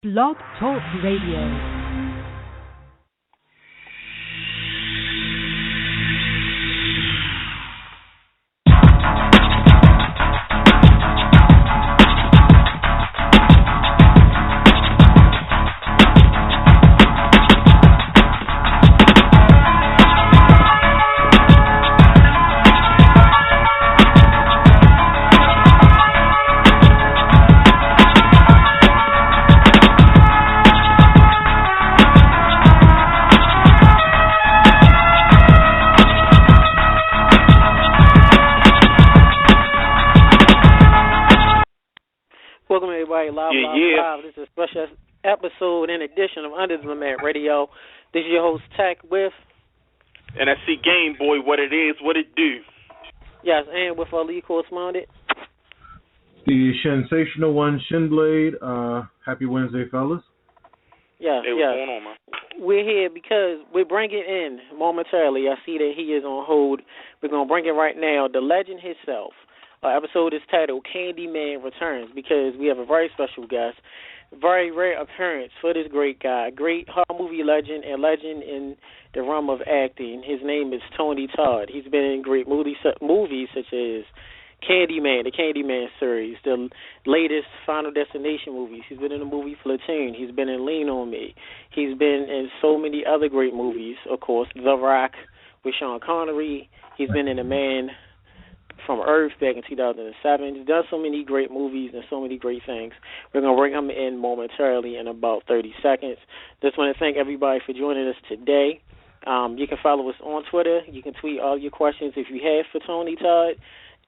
Blog Talk Radio. Welcome everybody, live. This is a special episode and edition of Under the Mat Radio. This is your host, Tech, with... And I see Game Boy, what it is, what it do. Yes, and with our lead correspondent. The sensational one, Shinblade. Happy Wednesday, fellas. Yes, hey, what's going on, man? We're here because we're bringing in momentarily. I see that he is on hold. We're going to bring in right now the legend himself. Our episode is titled Candyman Returns because we have a very special guest, very rare appearance for this great guy, great horror movie legend and legend in the realm of acting. His name is Tony Todd. He's been in great movies such as Candyman, the Candyman series, the latest Final Destination movies. He's been in the movie Platoon. He's been in Lean on Me. He's been in so many other great movies, of course, The Rock with Sean Connery. He's been in The Man from Earth back in 2007. He's done so many great movies and so many great things. We're going to bring him in momentarily in about 30 seconds. Just want to thank everybody for joining us today. You can follow us on Twitter. You can tweet all your questions if you have for Tony Todd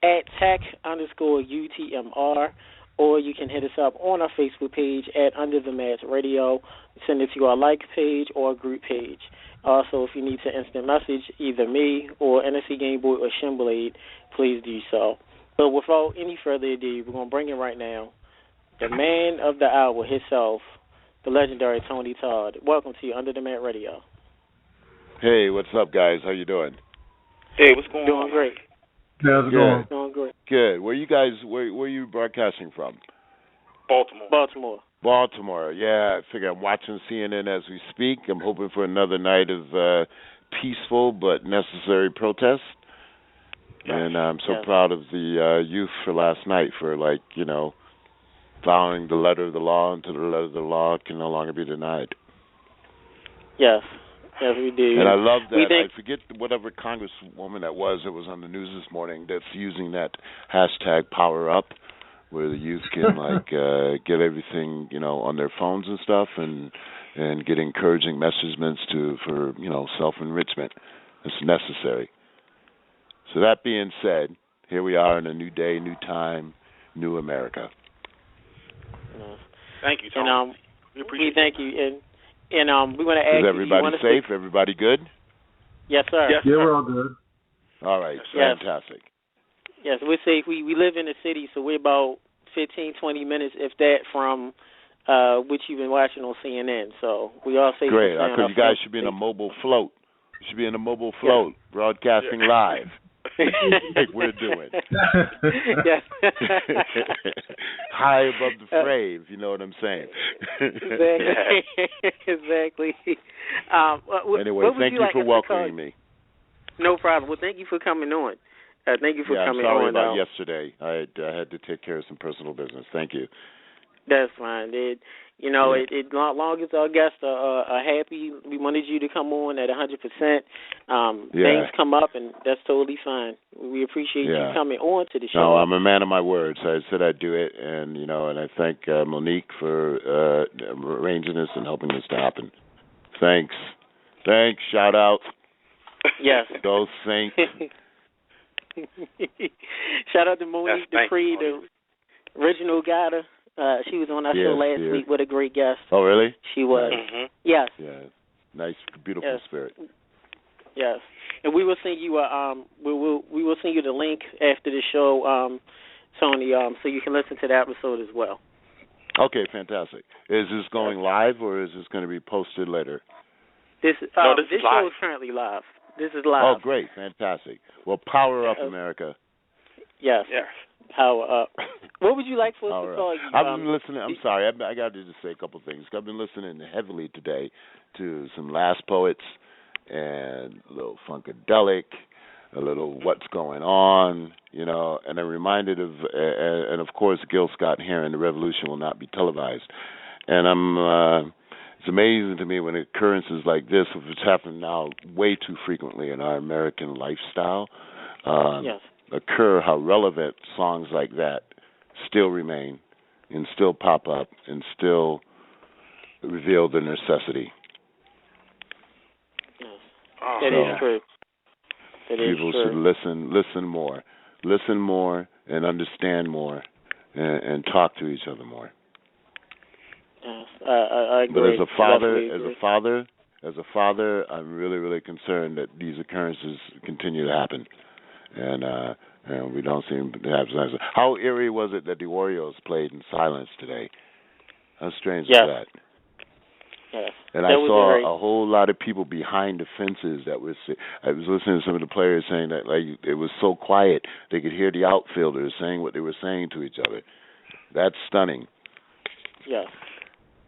at tech_UTMR, or you can hit us up on our Facebook page at Under the Mat Radio. Send it to our like page or group page. Also, if you need to instant message either me or NSC Game Boy or Shinblade, please do so. But without any further ado, we're going to bring in right now the man of the hour himself, the legendary Tony Todd. Welcome to Under the Mat Radio. Hey, what's up, guys? How you doing? Hey, what's going on? Doing great. How's it going? Doing great. Good. Where are you broadcasting from? Baltimore. Yeah, I figure I'm watching CNN as we speak. I'm hoping for another night of peaceful but necessary protest. Yes. And I'm so proud of the youth for last night for, following the letter of the law until the letter of the law can no longer be denied. Yes. Yes, we do. And I love that. I forget whatever congresswoman that was on the news this morning that's using that hashtag Power Up, where the youth can get everything on their phones and stuff, and get encouraging messages for self-enrichment. It's necessary. So that being said, here we are in a new day, new time, new America. Thank you, Tony. And we thank you. And we want to ask. Is everybody safe? Everybody good? Yes, sir. Yes, Yeah, we're all good. All right, yes. Fantastic. Yes, we're safe. We live in the city, so we're about 15, 20 minutes, if that, from what you've been watching on CNN. So we all safe. Great, because you guys should be in a mobile float. You should be in a mobile float, broadcasting live, like we're doing. Yes. High above the fray, if you know what I'm saying. Exactly. Anyway, thank you for welcoming me. No problem. Well, thank you for coming on. Thank you for coming on. I'm sorry about yesterday. I had to take care of some personal business. Thank you. That's fine. Long as our guests are happy, we wanted you to come on at 100%. Things come up, and that's totally fine. We appreciate you coming on to the show. No, I'm a man of my words. I said I'd do it, and I thank Monique for arranging this and helping this to happen. Thanks. Shout out. Yes. Go Saints. Shout out to Monique Dupree, the original guider. She was on our show last week with a great guest. Oh, really? She was. Mm-hmm. Yes. Yeah. Nice, beautiful spirit. Yes. And we will send you we will send you the link after the show, Tony, so you can listen to that episode as well. Okay, fantastic. Is this going live or is this going to be posted later? This show is currently live. This is live. Oh, great, fantastic. Well, power up, America. Yes. Yes. How? What would you like for us All to right. call you? I've been listening. I'm sorry. I got to just say a couple of things. I've been listening heavily today to some Last Poets and a little Funkadelic, a little What's Going On, and I'm reminded of, and of course, Gil Scott-Heron, The Revolution Will Not Be Televised. And it's amazing to me when occurrences like this, which happen now way too frequently in our American lifestyle, Yes. occur, how relevant songs like that still remain and still pop up and still reveal the necessity. Yes. Oh. That is true. That is People true. should listen more and understand more and talk to each other more. Yes, I agree. But as a father, I'm really, really concerned that these occurrences continue to happen, and we don't seem to have sense. How eerie was it that the Orioles played in silence today? How strange was that? Yes. And I saw a whole lot of people behind the fences I was listening to some of the players saying that it was so quiet they could hear the outfielders saying what they were saying to each other. That's stunning. Yes.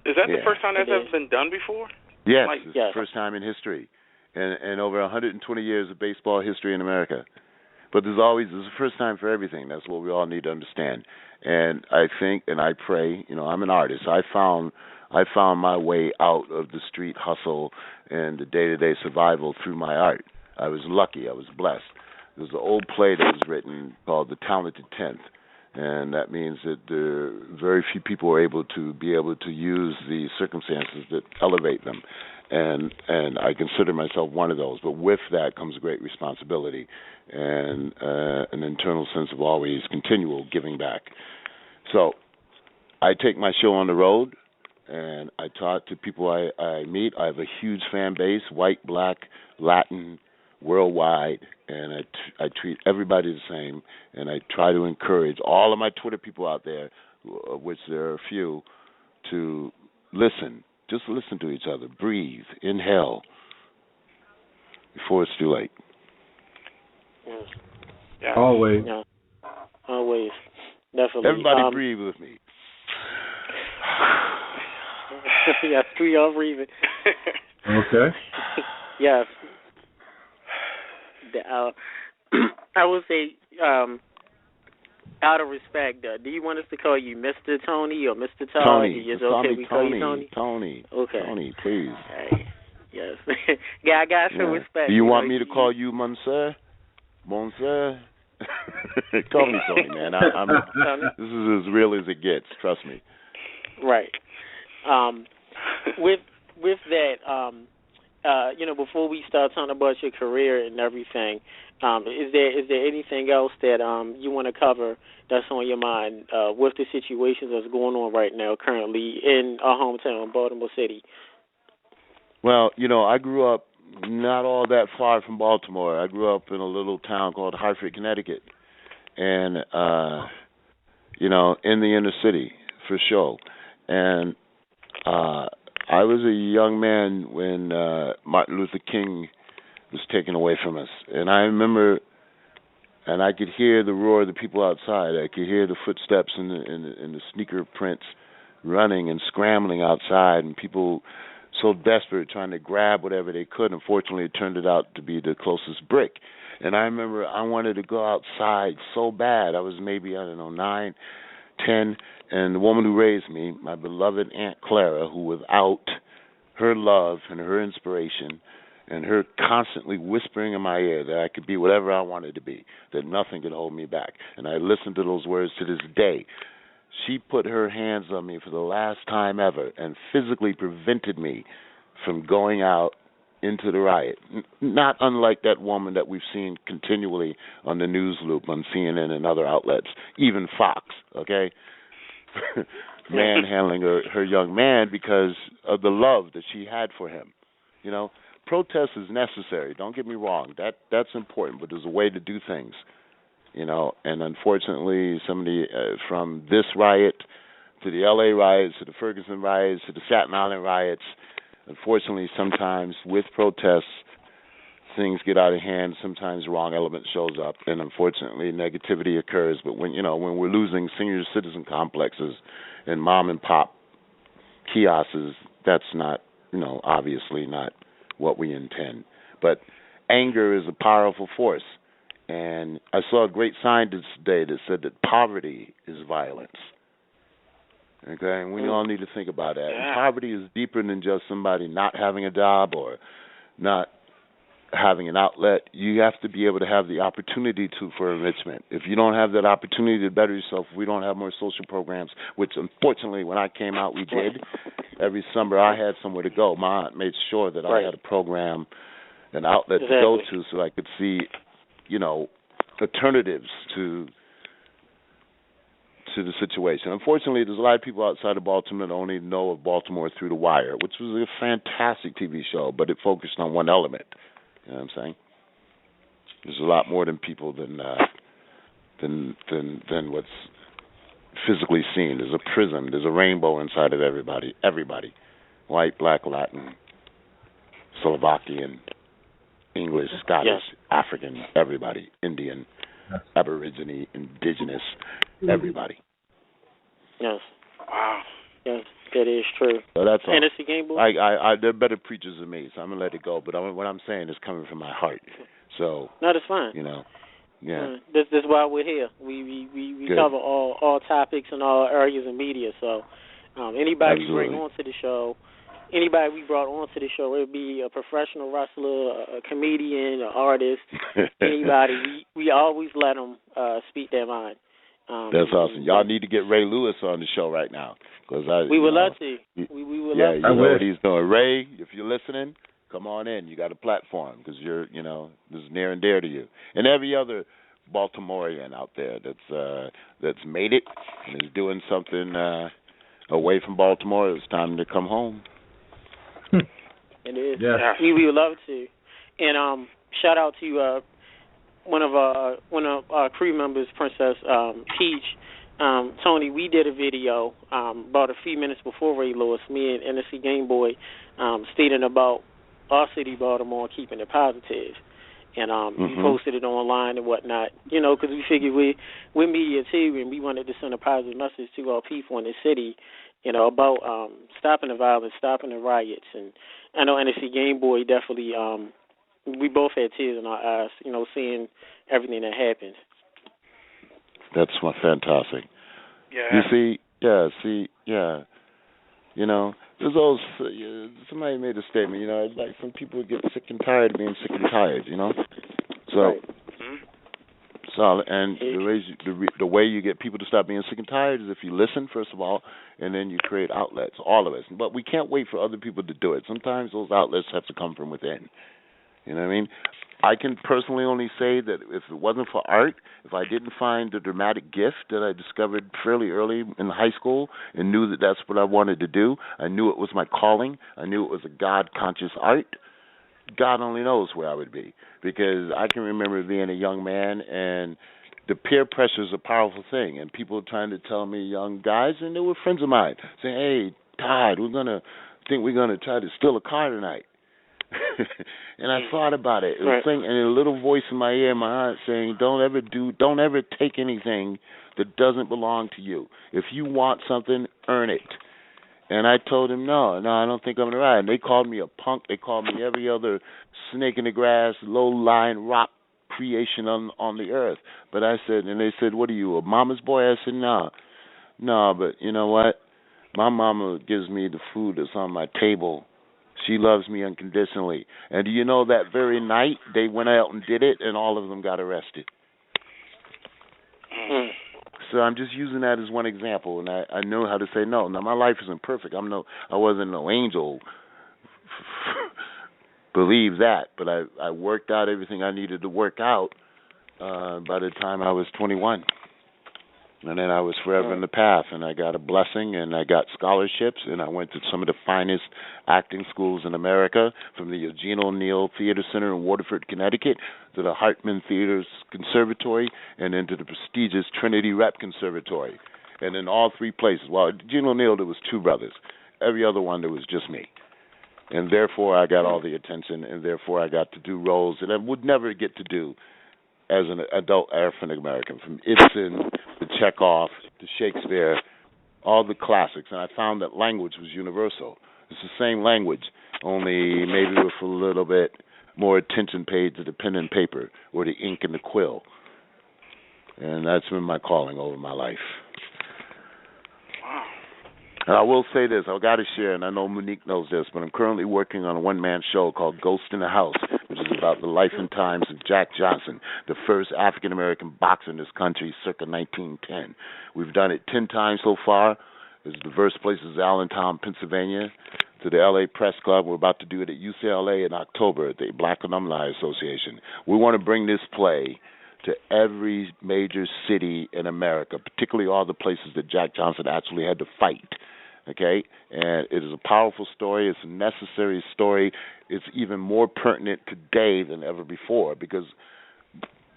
Is that the first time that's ever been done before? Yes, it's the first time in history, and over 120 years of baseball history in America. But there's the first time for everything. That's what we all need to understand. And I think, and I pray, I'm an artist. I found my way out of the street hustle and the day-to-day survival through my art. I was lucky. I was blessed. There's an old play that was written called The Talented Tenth. And that means that very few people are able to use the circumstances that elevate them, and I consider myself one of those. But with that comes a great responsibility and an internal sense of always continual giving back. So I take my show on the road, and I talk to people I meet. I have a huge fan base, white, black, Latin, worldwide, and I treat everybody the same, and I try to encourage all of my Twitter people out there, of which there are a few, to listen. Just listen to each other. Breathe. Inhale before it's too late. Yes. Yeah. Always. Yeah. Always. Definitely. Everybody breathe with me. Yes, we all breathing. Okay. Yes. I would say, out of respect, do you want us to call you Mr. Tony or Mr. Todd? Tony. It's okay, we call you Tony? Tony. Okay. Tony, please. Hey. Yes. I got some respect. Do you want me to call you Monsieur? Monsieur? Call me Tony, man. This is as real as it gets. Trust me. Right. With that, before we start talking about your career and everything, is there anything else that you want to cover that's on your mind with the situations that's going on right now currently in our hometown, Baltimore City? Well, I grew up not all that far from Baltimore. I grew up in a little town called Hartford, Connecticut, and in the inner city for sure. And I was a young man when Martin Luther King was taken away from us. And I remember, and I could hear the roar of the people outside. I could hear the footsteps and the sneaker prints running and scrambling outside, and people so desperate trying to grab whatever they could. Unfortunately, it turned out to be the closest brick. And I remember I wanted to go outside so bad. I was maybe, 9, 10, and the woman who raised me, my beloved Aunt Clara, who without her love and her inspiration and her constantly whispering in my ear that I could be whatever I wanted to be, that nothing could hold me back. And I listen to those words to this day. She put her hands on me for the last time ever and physically prevented me from going out into the riot. Not unlike that woman that we've seen continually on the news loop on CNN and other outlets, even Fox, okay? Manhandling her young man because of the love that she had for him. Protest is necessary. Don't get me wrong. That's important, but there's a way to do things. And unfortunately, somebody from this riot to the L.A. riots, to the Ferguson riots, to the Staten Island riots, unfortunately, sometimes with protests, things get out of hand, sometimes the wrong element shows up, and unfortunately negativity occurs. But when we're losing senior citizen complexes and mom and pop kiosks, that's not, obviously not what we intend. But anger is a powerful force. And I saw a great scientist today that said that poverty is violence. Okay, and we all need to think about that. And poverty is deeper than just somebody not having a job or not having an outlet. You have to be able to have the opportunity for enrichment. If you don't have that opportunity to better yourself, we don't have more social programs, which unfortunately when I came out we did. Every summer I had somewhere to go. My aunt made sure that I had a program, an outlet to go to so I could see, alternatives to the situation. Unfortunately, there's a lot of people outside of Baltimore that only know of Baltimore through The Wire, which was a fantastic TV show, but it focused on one element. You know what I'm saying? There's a lot more than people than what's physically seen. There's a prism. There's a rainbow inside of everybody. Everybody, white, black, Latin, Slovakian, English, Scottish, African, everybody, Indian, Aborigine, Indigenous, everybody. Yes. Wow. Yes, that is true. So that's all. Fantasy Game Boy? They're better preachers than me, so I'm going to let it go. But what I'm saying is coming from my heart. So, no, that's fine. Yeah. This is why we're here. We cover all topics and all areas of media. So anybody we bring onto the show, anybody we brought onto the show, it would be a professional wrestler, a comedian, an artist, anybody. We always let them speak their mind. That's awesome. Y'all need to get Ray Lewis on the show right now. We would love to. We would love to. Yeah, you know what he's doing. Ray, if you're listening, come on in. You got a platform because you're, this is near and dear to you. And every other Baltimorean out there that's made it and is doing something away from Baltimore, it's time to come home. It is. Yeah. We would love to. And shout out to one of our crew members, Princess Peach. Tony, we did a video about a few minutes before Ray Lewis, me and NSC Game Boy, stating about our city, Baltimore, keeping it positive. And we posted it online and whatnot, because we figured we're media too, and we wanted to send a positive message to our people in the city, about stopping the violence, stopping the riots. And I know NSC Game Boy definitely, we both had tears in our eyes, seeing everything that happened. That's fantastic. Yeah. You see, there's always, somebody made a statement, it's like some people get sick and tired of being sick and tired, So, right. So, and the way you get people to stop being sick and tired is if you listen, first of all, and then you create outlets, all of us. But we can't wait for other people to do it. Sometimes those outlets have to come from within. You know what I mean? I can personally only say that if it wasn't for art, if I didn't find the dramatic gift that I discovered fairly early in high school and knew that that's what I wanted to do, I knew it was my calling, I knew it was a God-conscious art, God only knows where I would be. Because I can remember being a young man, and the peer pressure is a powerful thing, and people trying to tell me, young guys, and they were friends of mine, saying, hey, Todd, we're going to try to steal a car tonight. And I thought about it. It was and a little voice in my ear, my heart saying, don't ever take anything that doesn't belong to you. If you want something, earn it. And I told him, no, I don't think I'm going to ride. And they called me a punk. They called me every other snake in the grass, low-lying rock creation on the earth. But I said, and they said, what are you, a mama's boy? I said, no, but you know what? My mama gives me the food that's on my table. She loves me unconditionally. And do you know that very night they went out and did it, and all of them got arrested? So I'm just using that as one example, and I know how to say no. Now, my life isn't perfect. I wasn't no angel. Believe that. But I worked out everything I needed to work out by the time I was 21. And then I was forever in the path, and I got a blessing, and I got scholarships, and I went to some of the finest acting schools in America, from the Eugene O'Neill Theater Center in Waterford, Connecticut, to the Hartman Theater's Conservatory, and then to the prestigious Trinity Rep Conservatory. And in all three places, well, Eugene O'Neill, there was two brothers. Every other one, there was just me. And therefore I got all the attention, and therefore I got to do roles that I would never get to do as an adult African American, from Ibsen to Chekhov to Shakespeare, all the classics. And I found that language was universal. It's the same language, only maybe with a little bit more attention paid to the pen and paper or the ink and the quill. And that's been my calling over my life. And I will say this, I've got to share, and I know Monique knows this, but I'm currently working on a one-man show called Ghost in the House, which is about the life and times of Jack Johnson, the first African-American boxer in this country circa 1910. We've done it 10 times so far. The first place is Allentown, Pennsylvania, to the L.A. Press Club. We're about to do it at UCLA in October at the Black Alumni Association. We want to bring this play to every major city in America, particularly all the places that Jack Johnson actually had to fight. Okay? And it is a powerful story. It's a necessary story. It's even more pertinent today than ever before, because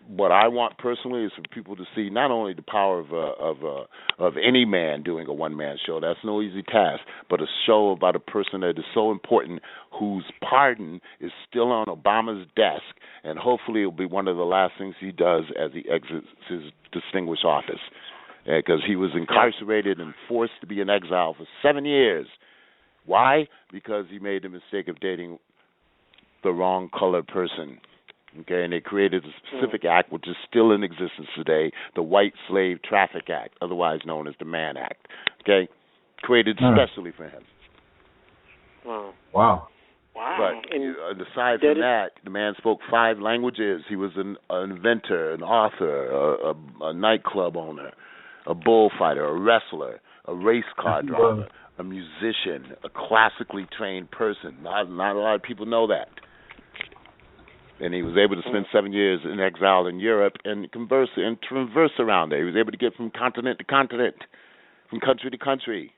what I want personally is for people to see not only the power of any man doing a one-man show. That's no easy task, but a show about a person that is so important, whose pardon is still on Obama's desk, and hopefully it will be one of the last things he does as he exits his distinguished office, because he was incarcerated and forced to be in exile for 7 years. Why? Because he made the mistake of dating the wrong colored person. Okay, and they created a specific act which is still in existence today, the White Slave Traffic Act, otherwise known as the Mann Act. Okay, created specially for him. Wow. But aside from that, the man spoke 5 languages. He was an inventor, an author, a nightclub owner, a bullfighter, a wrestler, a race car driver, a musician, a classically trained person. Not a lot of people know that. And he was able to spend 7 years in exile in Europe and traverse around there. He was able to get from continent to continent, from country to country.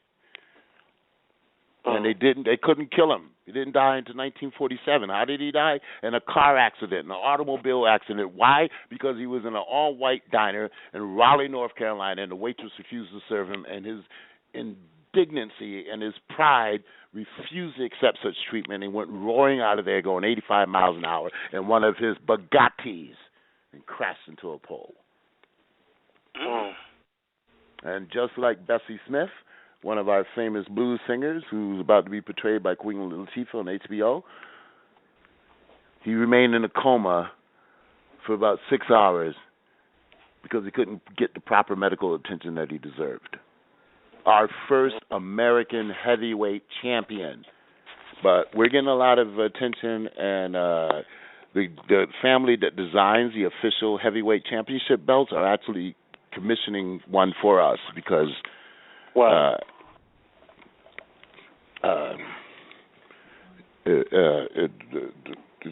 And they couldn't kill him. He didn't die until 1947. How did he die? In a car accident, an automobile accident. Why? Because he was in an all-white diner in Raleigh, North Carolina, and the waitress refused to serve him, and his indignancy and his pride refused to accept such treatment. He went roaring out of there going 85 miles an hour in one of his Bugattis and crashed into a pole. And just like Bessie Smith, one of our famous blues singers who's about to be portrayed by Queen Latifah on HBO, he remained in a coma for about 6 hours because he couldn't get the proper medical attention that he deserved. Our first American heavyweight champion. But we're getting a lot of attention, and the family that designs the official heavyweight championship belts are actually commissioning one for us because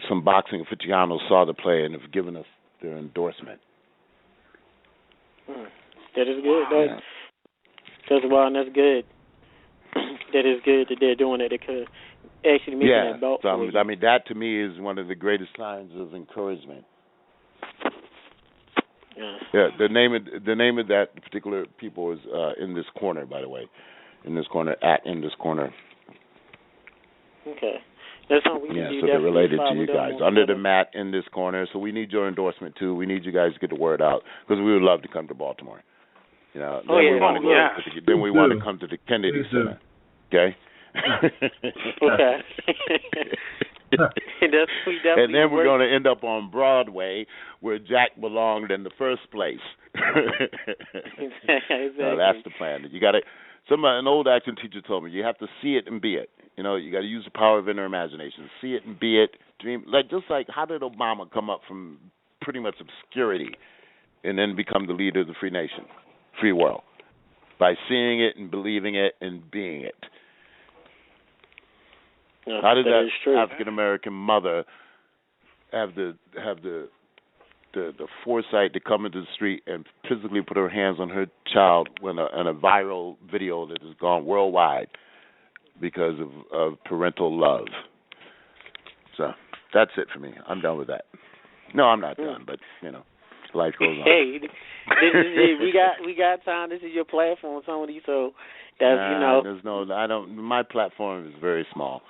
some boxing aficionados saw the play and have given us their endorsement. That is good. That's good. That is good that they're doing it. They could actually make that belt. So, I mean, that to me is one of the greatest signs of encouragement. Yeah. The name of that particular people is In This Corner, by the way. In This Corner. Okay. That's something we need. So they're related to you guys. Under the Mat, In This Corner. So we need your endorsement too. We need you guys to get the word out because we would love to come to Baltimore. You know, then we want to come to the Kennedy Center. Okay. Okay. And then we're going to end up on Broadway, where Jack belonged in the first place. Exactly. So that's the plan. You got to. An old acting teacher told me you have to see it and be it. You know, you got to use the power of inner imagination. See it and be it. Dream. Just like how did Obama come up from pretty much obscurity and then become the leader of the free nation, free world, by seeing it and believing it and being it. No, how did that African American mother have the foresight to come into the street and physically put her hands on her child in a viral video that has gone worldwide because of parental love? So that's it for me. I'm done with that. No, I'm not done, but life goes on. Hey, we got time. This is your platform, Tony. So that's There's no. I don't. My platform is very small.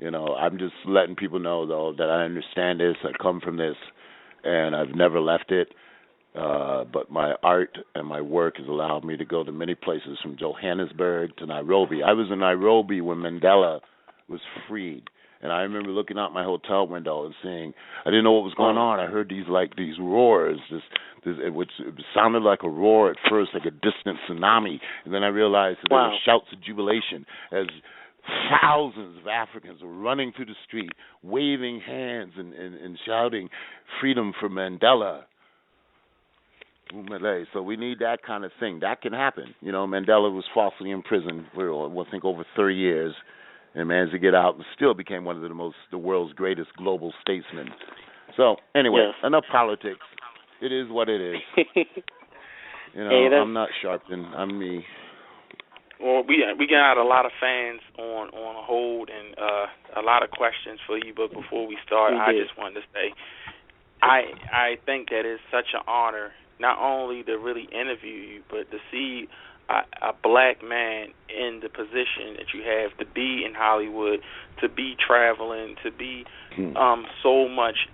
I'm just letting people know, though, that I understand this. I come from this, and I've never left it. But my art and my work has allowed me to go to many places, from Johannesburg to Nairobi. I was in Nairobi when Mandela was freed. And I remember looking out my hotel window and seeing, I didn't know what was going on. I heard these roars, which sounded like a roar at first, like a distant tsunami. And then I realized that there were shouts of jubilation as thousands of Africans were running through the street, waving hands and shouting freedom for Mandela. So we need that kind of thing. That can happen. Mandela was falsely imprisoned for, I think, over 30 years. And managed to get out and still became one of the world's greatest global statesmen. So anyway, enough politics. It is what it is. I'm not Sharpton. I'm me. Well, we got a lot of fans on hold and a lot of questions for you. But before we start, I just wanted to say I think that it's such an honor not only to really interview you, but to see a black man in the position that you have, to be in Hollywood, to be traveling, to be so much,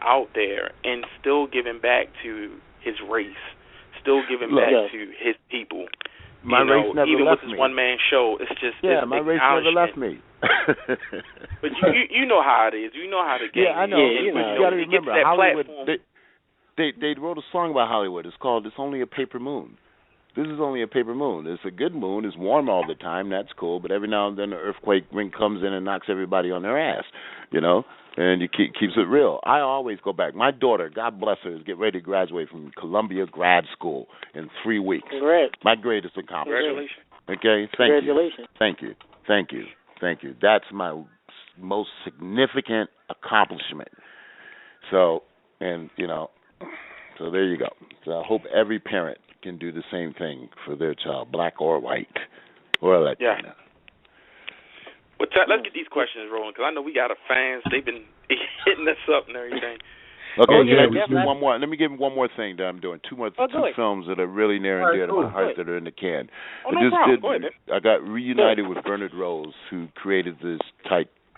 out there, and still giving back to his race, still giving back to his people. My race never even left with this me. one-man show, it's just my race never left me. But you know how it is. You know how the game is. I know. You got to remember, Hollywood, they wrote a song about Hollywood. It's called "It's Only a Paper Moon." This is only a paper moon. It's a good moon. It's warm all the time. That's cool. But every now and then, the earthquake ring comes in and knocks everybody on their ass, and you keeps it real. I always go back. My daughter, God bless her, is getting ready to graduate from Columbia Grad School in 3 weeks. Congrats. My greatest accomplishment. Congratulations. Okay? Congratulations. Thank you. That's my most significant accomplishment. So there you go. So I hope every parent can do the same thing for their child, black or white, or Latino. Yeah. Well, let's get these questions rolling, because I know we got fans. They've been hitting us up and everything. Okay, one more. Let me give one more thing that I'm doing. Two films that are really near and dear to my heart that are in the can. I got reunited with Bernard Rose, who created this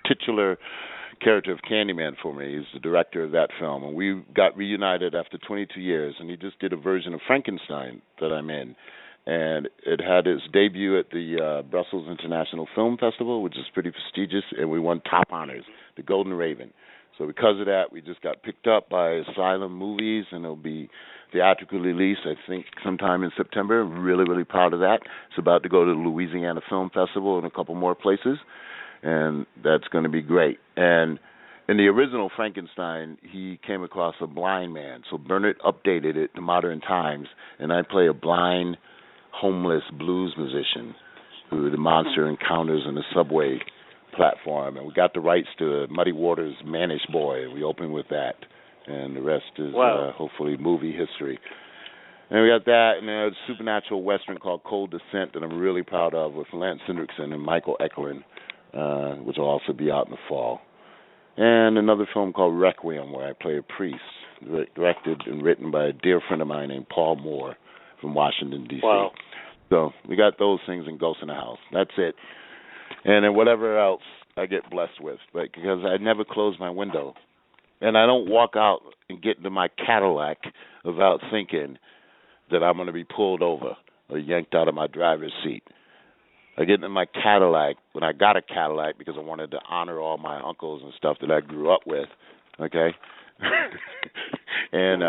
titular character of Candyman for me. He's the director of that film, and we got reunited after 22 years, and he just did a version of Frankenstein that I'm in, and it had its debut at the Brussels International Film Festival, which is pretty prestigious, and we won top honors, the Golden Raven. So because of that, we just got picked up by Asylum Movies, and it'll be theatrically released, I think, sometime in September. I'm really, really proud of that. It's about to go to the Louisiana Film Festival and a couple more places, and that's going to be great. And in the original Frankenstein, he came across a blind man, so Bernard updated it to modern times, and I play a blind, homeless blues musician who the monster encounters in the subway platform. And we got the rights to Muddy Waters' Manish Boy, and we opened with that, and the rest is hopefully movie history. And we got that, and a supernatural western called Cold Descent that I'm really proud of, with Lance Hendrickson and Michael Eklund, which will also be out in the fall. And another film called Requiem, where I play a priest, directed and written by a dear friend of mine named Paul Moore from Washington, D.C. Wow. So we got those things in Ghost in the House. That's it. And then whatever else I get blessed with, because I never close my window. And I don't walk out and get into my Cadillac without thinking that I'm going to be pulled over or yanked out of my driver's seat. I get in my Cadillac when I got a Cadillac because I wanted to honor all my uncles and stuff that I grew up with, okay? And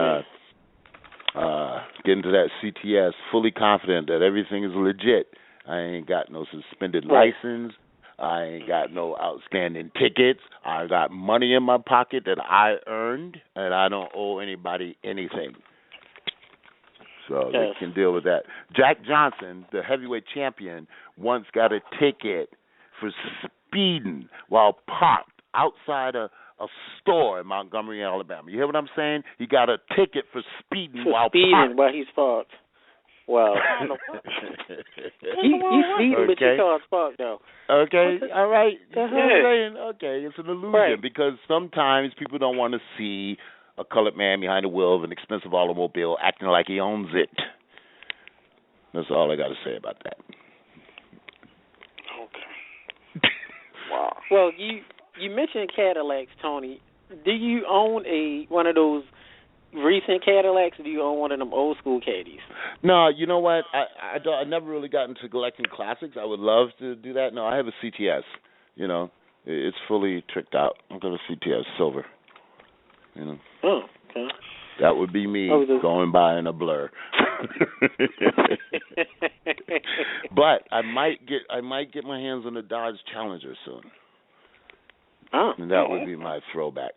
get into that CTS fully confident that everything is legit. I ain't got no suspended license. I ain't got no outstanding tickets. I got money in my pocket that I earned, and I don't owe anybody anything. So they can deal with that. Jack Johnson, the heavyweight champion, once got a ticket for speeding while parked outside a store in Montgomery, Alabama. You hear what I'm saying? He got a ticket for speeding while he's parked. Wow. He's speeding, but your car's parked, though. Okay, all right. You know what I'm saying? Okay, it's an illusion because sometimes people don't want to see a colored man behind the wheel of an expensive automobile acting like he owns it. That's all I got to say about that. Okay. Wow. Well, you mentioned Cadillacs, Tony. Do you own one of those recent Cadillacs, or do you own one of them old school caddies? No, you know what? I never really got into collecting classics. I would love to do that. No, I have a CTS. You know, it's fully tricked out. I've got a CTS silver. You know. Oh, okay. That would be me going by in a blur. But I might get my hands on a Dodge Challenger soon. Oh. And that would be my throwback.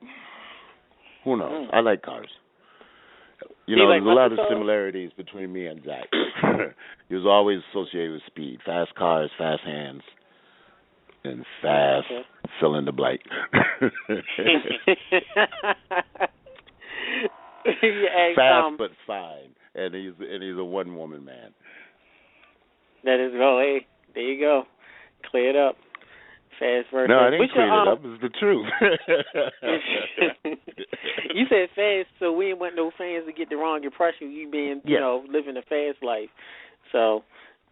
Who knows? I like cars. You know, there's a lot of similarities between me and Zach. He was always associated with speed, fast cars, fast hands, and fast fill in the blank. Fast but fine, and he's a one woman man. That is hey, there you go, clear it up. Fast versus. No, I didn't clear it up. It's the truth. You said fast, so we didn't want no fans to get the wrong impression. You being, you know, living a fast life. So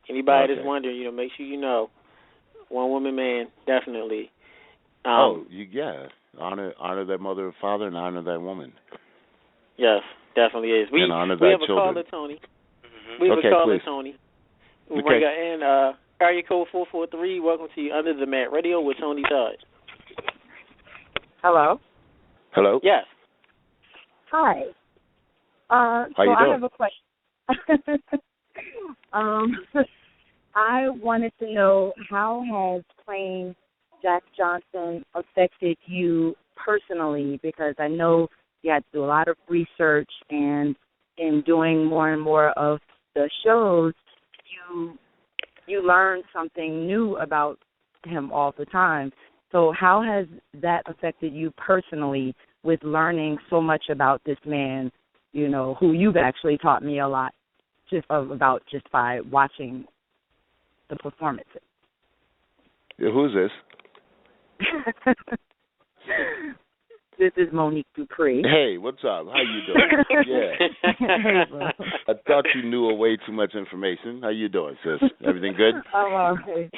anybody that's wondering, make sure you know, one woman man, definitely. Honor that mother and father, and honor that woman. Yes, definitely is. We have a caller, Tony. Mm-hmm. We have a caller, Tony. We'll bring her in. Area code 443. Welcome to Under the Mat Radio with Tony Todd. Hello. Hello. Yes. Hi. How you doing? I have a question. I wanted to know, how has playing Jack Johnson affected you personally? Because I know you had to do a lot of research, and in doing more and more of the shows, you learn something new about him all the time. So how has that affected you personally with learning so much about this man, who you've actually taught me a lot about just by watching the performances? Yeah, who's this? This is Monique Dupree. Hey, what's up? How you doing? Yeah. Hey, bro. I thought you knew way too much information. How you doing, sis? Everything good? I'm okay.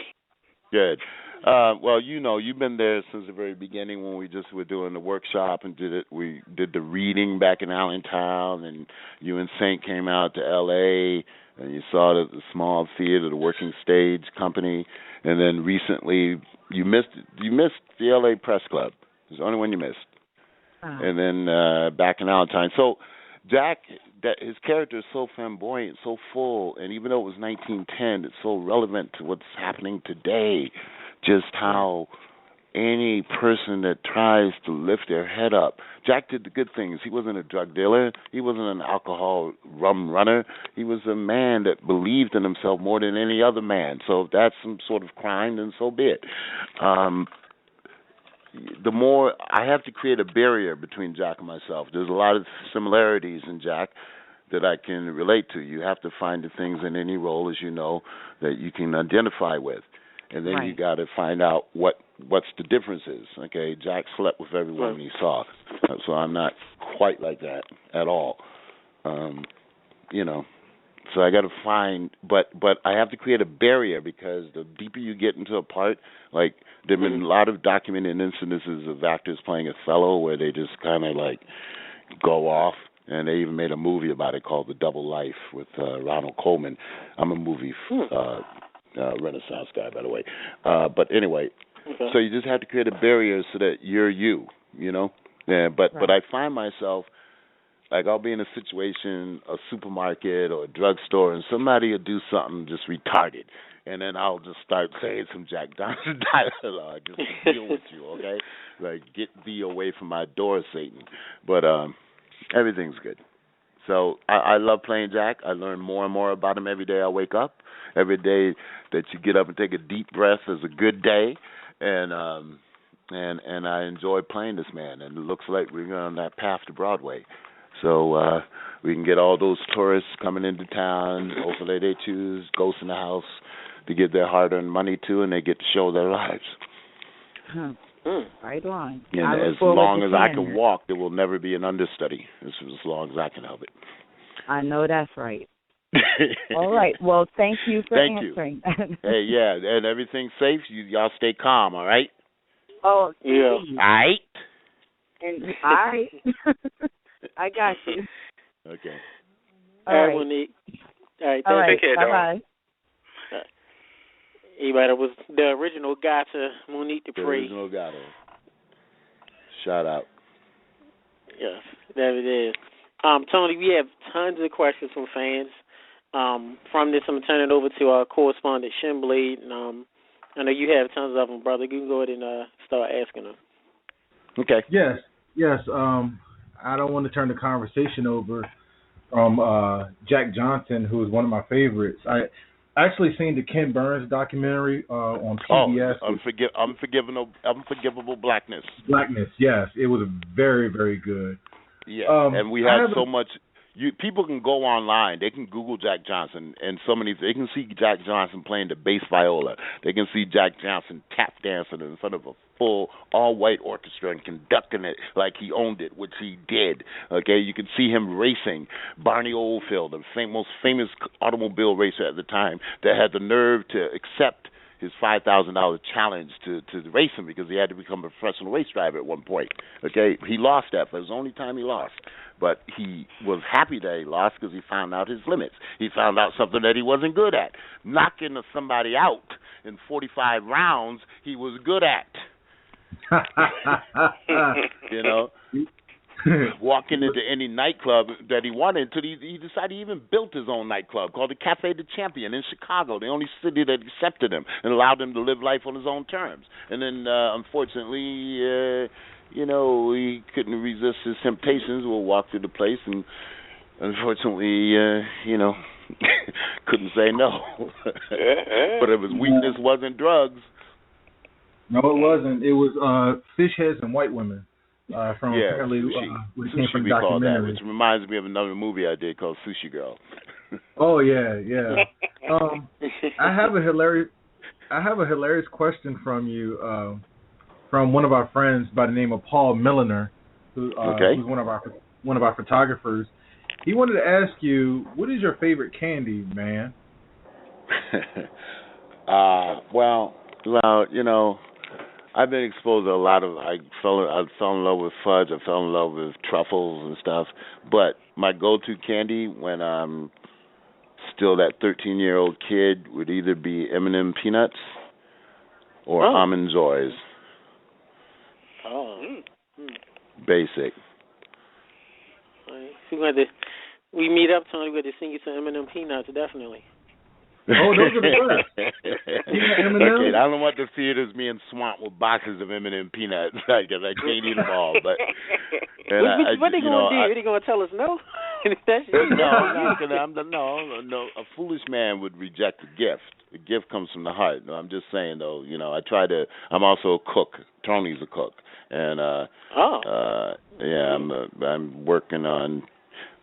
Good. Well, you've been there since the very beginning when we just were doing the workshop and did it. We did the reading back in Allentown, and you and Saint came out to L.A., and you saw the small theater, the Working Stage Company, and then recently you missed the L.A. Press Club. It's the only one you missed. And then back in Allentown. So Jack, his character is so flamboyant, so full, and even though it was 1910, it's so relevant to what's happening today, just how any person that tries to lift their head up. Jack did the good things. He wasn't a drug dealer. He wasn't an alcohol rum runner. He was a man that believed in himself more than any other man. So if that's some sort of crime, then so be it. The more I have to create a barrier between Jack and myself. There's a lot of similarities in Jack that I can relate to. You have to find the things in any role, as you know, that you can identify with. And then you got to find out what's the differences. Okay, Jack slept with every woman he saw. So I'm not quite like that at all. So I got to find, but I have to create a barrier, because the deeper you get into a part, like there have been a lot of documented incidences of actors playing Othello where they just kind of like go off, and they even made a movie about it called The Double Life with Ronald Coleman. I'm a movie Renaissance guy, by the way. But anyway, so you just have to create a barrier so that you're you, But I find myself, like, I'll be in a situation, a supermarket or a drugstore, and somebody will do something just retarded, and then I'll just start saying some Jack Johnson dialogue just to deal with you, okay? Like, get thee away from my door, Satan. But everything's good. So I love playing Jack. I learn more and more about him every day I wake up. Every day that you get up and take a deep breath is a good day, and I enjoy playing this man. And it looks like we're on that path to Broadway. So we can get all those tourists coming into town. Hopefully they choose Ghost in the House to give their hard-earned money to, and they get to show their lives. Right on. And as long as I can walk, there will never be an understudy, as long as I can help it. I know that's right. All right. Well, thank you for answering. Hey, yeah, and everything's safe. Y'all stay calm, all right? Oh, Yeah. indeed. Aight. And all right. I got you. Okay. All right, Monique. All right, All right. Take care, dog. Bye-bye. Anybody that was the original guy to Monique The Dupree. original got her. Shout out. Yes, there it is. Tony, we have tons of questions from fans. From this, I'm going to turn it over to our correspondent, Shinblade. And I know you have tons of them, brother. You can go ahead and start asking them. Okay. Yes. I don't want to turn the conversation over from Jack Johnson, who is one of my favorites. I actually seen the Ken Burns documentary on PBS. Unforgivable Blackness. Blackness, yes. It was very, very good. Yeah, and we had so much. People can go online. They can Google Jack Johnson, and they can see Jack Johnson playing the bass viola. They can see Jack Johnson tap dancing in front of a full all-white orchestra and conducting it like he owned it, which he did. Okay, you can see him racing. Barney Oldfield, the most famous automobile racer at the time, that had the nerve to accept his $5,000 challenge to race him because he had to become a professional race driver at one point. Okay, he lost that. It was the only time he lost. But he was happy that he lost because he found out his limits. He found out something that he wasn't good at. Knocking somebody out in 45 rounds, he was good at. You know? Walking into any nightclub that he wanted until he decided he even built his own nightclub called the Cafe de Champion in Chicago, the only city that accepted him and allowed him to live life on his own terms. And then, unfortunately, he couldn't resist his temptations. We'll walk through the place, and unfortunately, couldn't say no. But if his weakness wasn't drugs. No, it wasn't. It was fish heads and white women. From apparently sushi, came from we call that, documentary. which reminds me of another movie I did called Sushi Girl. Oh yeah. I have a hilarious question from you, from one of our friends by the name of Paul Milliner, who's one of our photographers. He wanted to ask you, what is your favorite candy, man? Well, I've been exposed to a lot of. I fell in love with fudge. I fell in love with truffles and stuff. But my go-to candy when I'm still that 13-year-old kid would either be M&M peanuts or almond joys. Basic. We meet up, Tony. We got to sing you some M&M peanuts, definitely. Oh, those are the best. Okay, I don't want the theaters being swamped with boxes of M&M peanuts because I can't eat them all. But what they gonna do? Are they gonna tell us no? No. A foolish man would reject a gift. The gift comes from the heart. No, I'm just saying though. I'm also a cook. Tony's a cook, and I'm working on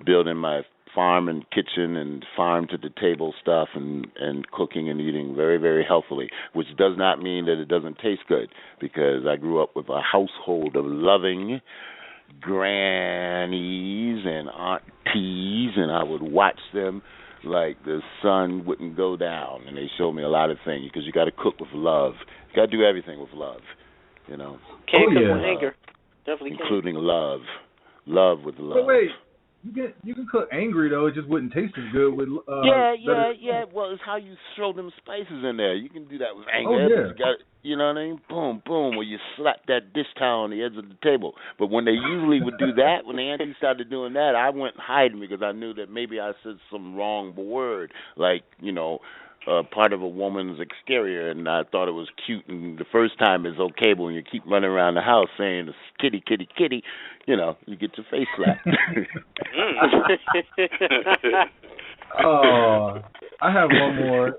building my farm and kitchen and farm to the table stuff and cooking and eating very, very healthily, which does not mean that it doesn't taste good, because I grew up with a household of loving grannies and aunties, and I would watch them like the sun wouldn't go down, and they showed me a lot of things, because you got to cook with love. You got to do everything with love, Can't cook with anger. Definitely including love. Love with love. But wait. You can cook angry though; it just wouldn't taste as good with. Yeah. Well, it's how you throw them spices in there. You can do that with anger. Oh yeah. You know what I mean? Boom, boom. Or you slap that dish towel on the edge of the table. But when they usually would do that, when the aunties started doing that, I went hiding because I knew that maybe I said some wrong word, like part of a woman's exterior, and I thought it was cute. And the first time is okay, but when you keep running around the house saying kitty, kitty, kitty, you get your face slapped. I have one more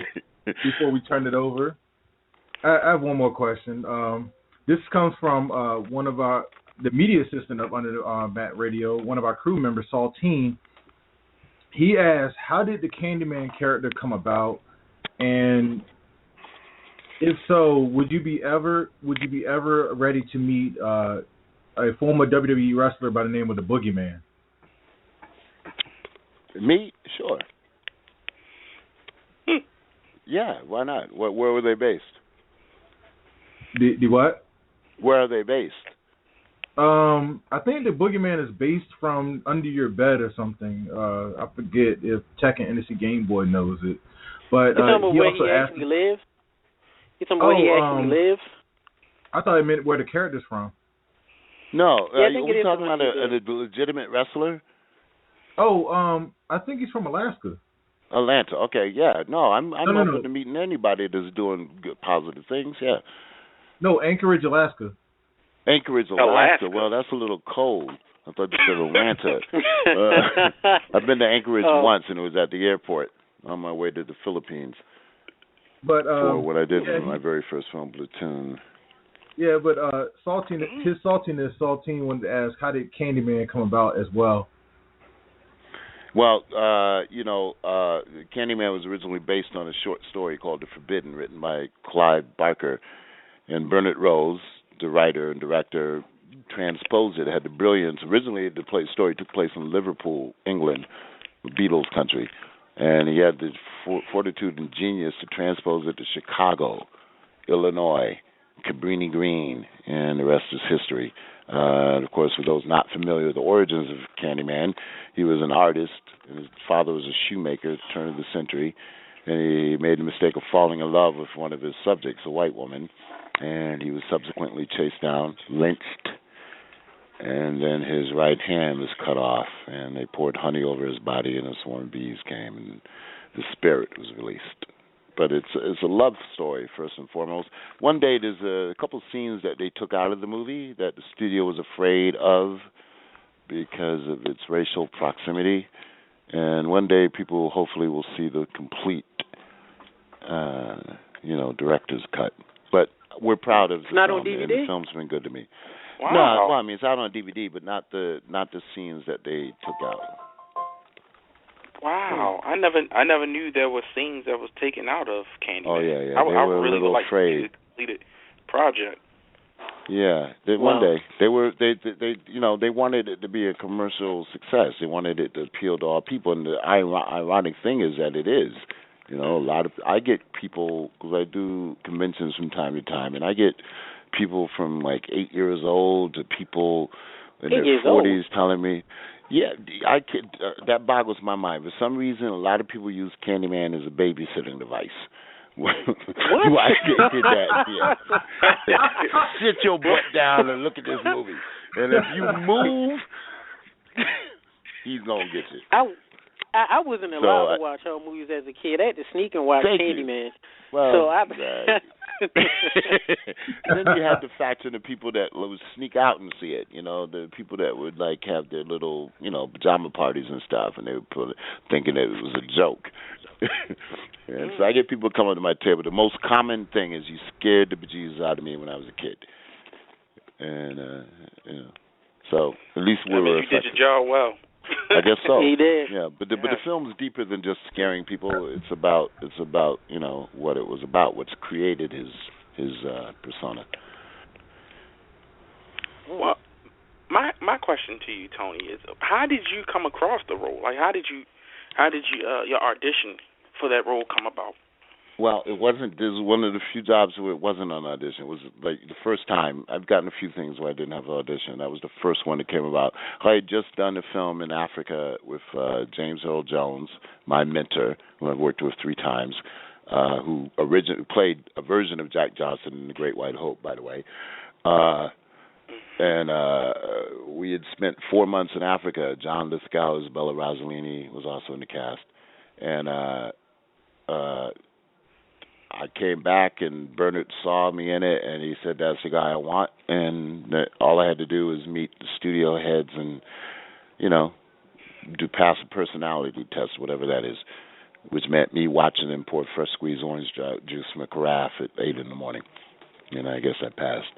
before we turn it over. I have one more question. This comes from the media assistant up under the Bat Radio, one of our crew members, Saltine. He asked, how did the Candyman character come about? And if so, would you be ever ready to meet a former WWE wrestler by the name of the Boogeyman? Me? Sure. Yeah, why not? Where were they based? The what? Where are they based? I think the Boogeyman is based from under your bed or something. I forget if Tech and NSC Game Boy knows it. But you talking about he where also he asked actually lives? You talking about where he actually lives? I thought it meant where the character's from. No, yeah, are we talking about a legitimate wrestler? Oh, I think he's from Alaska. Atlanta. Okay, yeah. No, I'm open to No. meeting anybody that's doing good, positive things. Yeah. No, Anchorage, Alaska. Anchorage, Alaska. Well, that's a little cold. I thought you said Atlanta. I've been to Anchorage once, and it was at the airport on my way to the Philippines. But for what I did in my very first film, Platoon. Yeah, but his Saltine wanted to ask, how did Candyman come about as well? Well, Candyman was originally based on a short story called The Forbidden, written by Clive Barker, and Bernard Rose, the writer and director, transposed it. It had the brilliance. Originally, the story took place in Liverpool, England, Beatles country, and he had the fortitude and genius to transpose it to Chicago, Illinois, Cabrini Green, and the rest is history. Of course, for those not familiar with the origins of Candyman, he was an artist, and his father was a shoemaker at the turn of the century, and he made the mistake of falling in love with one of his subjects, a white woman, and he was subsequently chased down, lynched, and then his right hand was cut off, and they poured honey over his body, and a swarm of bees came, and the spirit was released. But it's a love story, first and foremost. One day there's a couple scenes that they took out of the movie that the studio was afraid of because of its racial proximity. And one day people hopefully will see the complete, director's cut. But we're proud of the not film, on DVD? and the film's been good to me. Wow. No, well, I mean, it's out on DVD, but not the scenes that they took out. Wow, I never knew there were scenes that was taken out of Candyman. Oh yeah. I were really a little would like afraid. to see the completed project. Yeah, one day they wanted it to be a commercial success. They wanted it to appeal to all people, and the ironic thing is that it is. I get people, because I do conventions from time to time, and I get people from like 8 years old to people in their 40s telling me. Yeah, that boggles my mind. For some reason, a lot of people use Candyman as a babysitting device. What? I get that. Yeah. Sit your butt down and look at this movie. And if you move, he's gonna get you. I wasn't allowed to watch horror movies as a kid. I had to sneak and watch Candyman. Well, so and then you had to factor in the people that would sneak out and see it. The people that would like have their little, pajama parties and stuff, and they would thinking that it was a joke. And so I get people coming to my table. The most common thing is you scared the bejesus out of me when I was a kid, and so at least we were. You did your job well. I guess so. He did. Yeah, but the film's deeper than just scaring people. It's about what it was about, what's created his persona. Well, my question to you, Tony, is how did you come across the role? Like, how did you your audition for that role come about? Well, it wasn't. This was one of the few jobs where it wasn't an audition. It was like the first time. I've gotten a few things where I didn't have an audition. That was the first one that came about. I had just done a film in Africa with James Earl Jones, my mentor, who I've worked with 3 times, who played a version of Jack Johnson in The Great White Hope, by the way. And we had spent 4 months in Africa. John Lithgow, Isabella Rossellini was also in the cast. And I came back, and Bernard saw me in it, and he said, that's the guy I want. And all I had to do was meet the studio heads and, pass a personality test, whatever that is, which meant me watching them pour fresh squeezed orange juice from a carafe at 8 in the morning. And I guess I passed.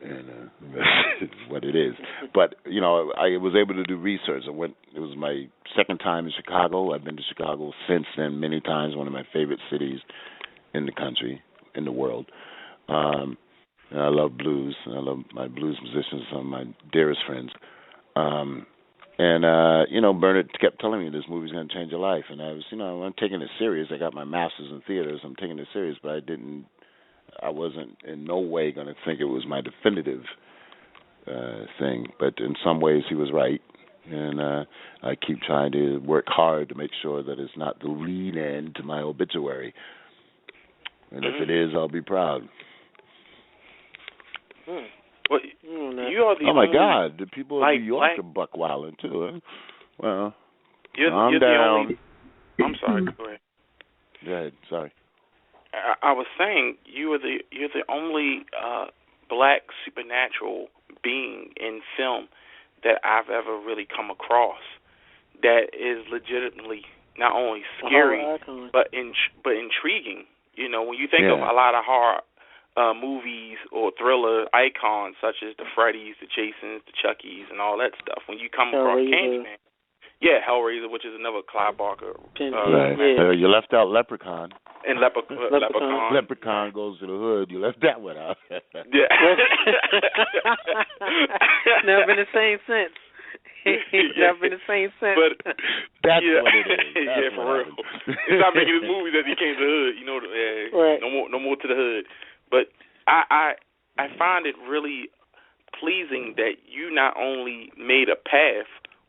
And that's what it is. But, I was able to do research. It was my second time in Chicago. I've been to Chicago since then many times, one of my favorite cities in the country, in the world. And I love blues. I love my blues musicians, some of my dearest friends. Bernard kept telling me this movie's going to change your life. And I was, I'm taking it serious. I got my master's in theater, so I'm taking it serious, but I didn't I wasn't in no way going to think it was my definitive thing. But in some ways, he was right. And I keep trying to work hard to make sure that it's not the lead end to my obituary. And if it is, I'll be proud. Well, you are the oh, my only, God. The people of New York black, are buck wilding, too. Huh? Well, you're down. The only, I'm sorry. Go ahead. Go ahead. Sorry. I was saying you're the only black supernatural being in film that I've ever really come across that is legitimately not only scary but intriguing. You know, when you think of a lot of horror movies or thriller icons such as the Freddys, the Jasons, the Chuckies, and all that stuff, when you come across Candyman, Hellraiser, which is another Clive Barker. You left out Leprechaun. And Leprechaun. Leprechaun goes to the hood. You left that one out. Yeah. Never been the same since. Never been the same since. But that's what it is. For real. He stopped making his movies as he came to the hood. You know, right. No more to the hood. But I find it really pleasing that you not only made a path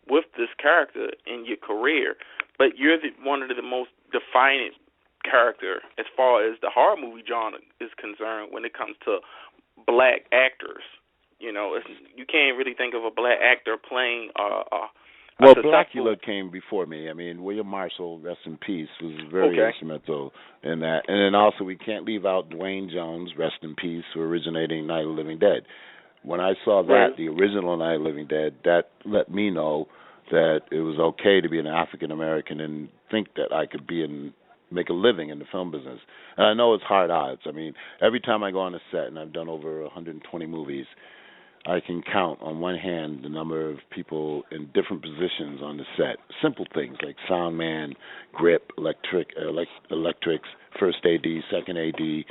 with this character in your career, but you're one of the most defiant character as far as the horror movie genre is concerned when it comes to black actors. You know, you can't really think of a black actor playing well, Blackula came before me. I mean, William Marshall, rest in peace, was very instrumental in that. And then also we can't leave out Dwayne Jones, rest in peace, who originating Night of the Living Dead. When I saw that, the original Night of the Living Dead, that let me know that it was okay to be an African American and think that I could make a living in the film business. And I know it's hard odds. I mean, every time I go on a set, and I've done over 120 movies, I can count on one hand the number of people in different positions on the set. Simple things like sound man, grip, electrics, first AD, second AD,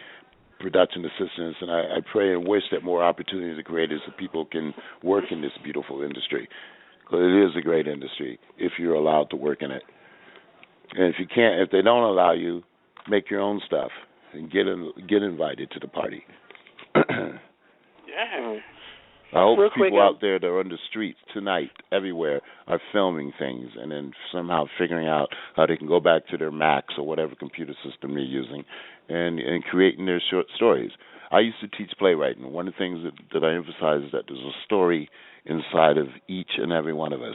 production assistants, and I pray and wish that more opportunities are created so people can work in this beautiful industry. Because it is a great industry if you're allowed to work in it. And if they don't allow you, make your own stuff and get invited to the party. I hope people out there that are on the streets tonight, everywhere, are filming things and then somehow figuring out how they can go back to their Macs or whatever computer system they're using and creating their short stories. I used to teach playwriting. One of the things that I emphasize is that there's a story inside of each and every one of us.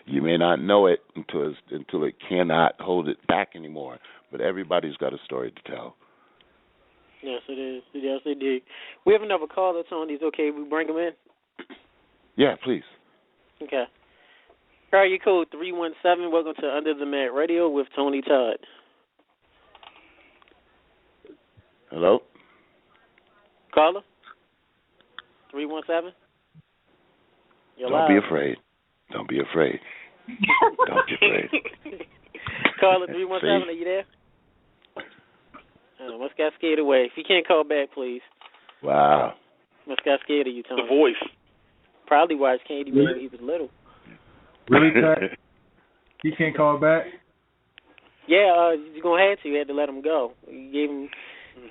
You may not know it until it cannot hold it back anymore, but everybody's got a story to tell. Yes, it is. Yes, it did. We have another caller, Tony. Is okay if we bring him in? Yeah, please. Okay. Area code 317. Welcome to Under the Mat Radio with Tony Todd. Hello? Caller? 317? Don't be afraid. Don't be afraid. Don't be afraid. Caller 317, are you there? Must got scared away. If you can't call back, please. Wow. Must got scared of you, Tony. The voice. Probably watched Candyman when he was little. Really, Pat? He can't call back? Yeah, you're going to have to. You had to let him go. You gave him...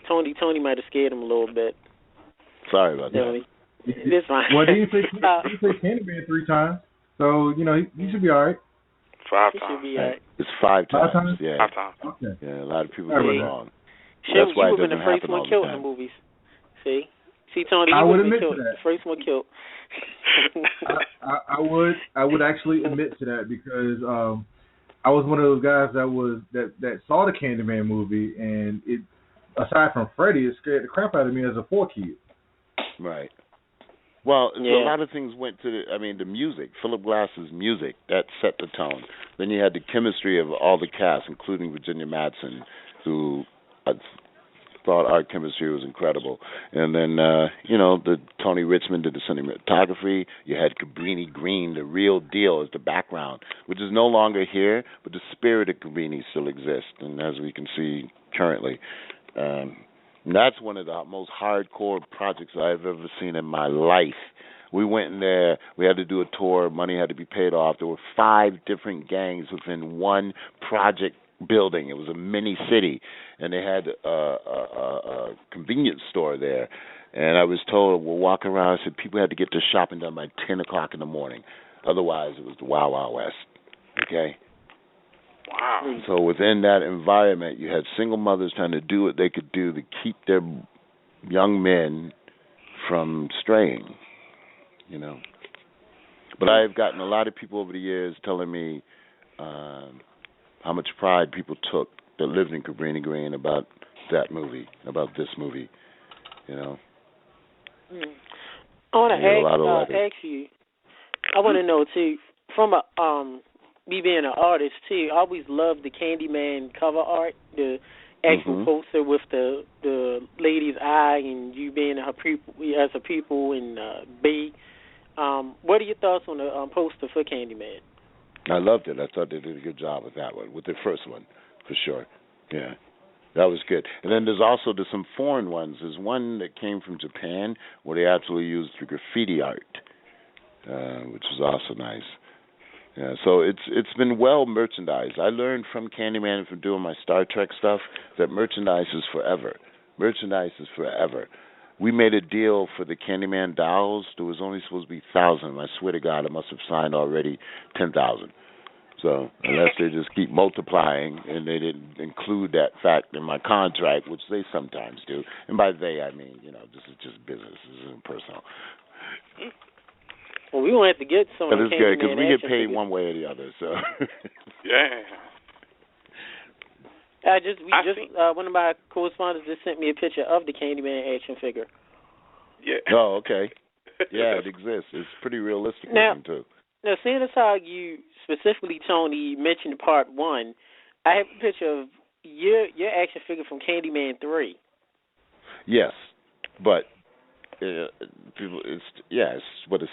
Tony might have scared him a little bit. Sorry about that. It's fine. Well, he played Candyman 3 times, so, he should be all right. 5 times. He should be all right. It's 5 times. 5 times? Yeah. 5 times. Okay. Yeah, a lot of people get it wrong. That's why it doesn't happen all the time. You would have been the first one killed in the movies. See, Tony, you would have been killed. The first one killed. I would actually admit to that because I was one of those guys that saw the Candyman movie, and it, aside from Freddy, it scared the crap out of me as a 4 kid. Right. Well, a lot of things went to the music. Philip Glass's music, that set the tone. Then you had the chemistry of all the cast, including Virginia Madsen, who I thought our chemistry was incredible. And then, the Tony Richmond did the cinematography. You had Cabrini Green, the real deal, as the background, which is no longer here, but the spirit of Cabrini still exists, and as we can see currently. And that's one of the most hardcore projects I've ever seen in my life. We went in there. We had to do a tour. Money had to be paid off. There were 5 different gangs within one project building. It was a mini city, and they had a convenience store there. And I was told, we'll walk around. I said people had to get their shopping done by 10 o'clock in the morning. Otherwise, it was the Wild Wild West. Okay? Wow. So within that environment, you had single mothers trying to do what they could do to keep their young men from straying, you know. But I've gotten a lot of people over the years telling me how much pride people took that lived in Cabrini Green about that movie, about this movie, you know. I want to ask you, I want to know, too, from me being an artist, too, I always loved the Candyman cover art, the actual poster with the lady's eye and you being her pupil, as a pupil and B. What are your thoughts on the poster for Candyman? I loved it. I thought they did a good job with that one, with the first one, for sure. Yeah, that was good. And then there's some foreign ones. There's one that came from Japan where they actually used the graffiti art, which was also nice. Yeah, so it's been well merchandised. I learned from Candyman and from doing my Star Trek stuff that merchandise is forever. Merchandise is forever. We made a deal for the Candyman dolls. There was only supposed to be 1,000. I swear to God, I must have signed already 10,000. So unless they just keep multiplying, and they didn't include that fact in my contract, which they sometimes do. And by they, I mean, you know, this is just business. This isn't personal. Well, we won't have to get some of the the good because we get paid figures. one way or the other. So yeah. One of my correspondents just sent me a picture of the Candyman action figure. Yeah. Oh, okay. Yeah, it exists. It's pretty realistic looking too. Now, seeing as how you specifically, Tony, mentioned part 1, I have a picture of your action figure from Candyman 3. Yes, but it's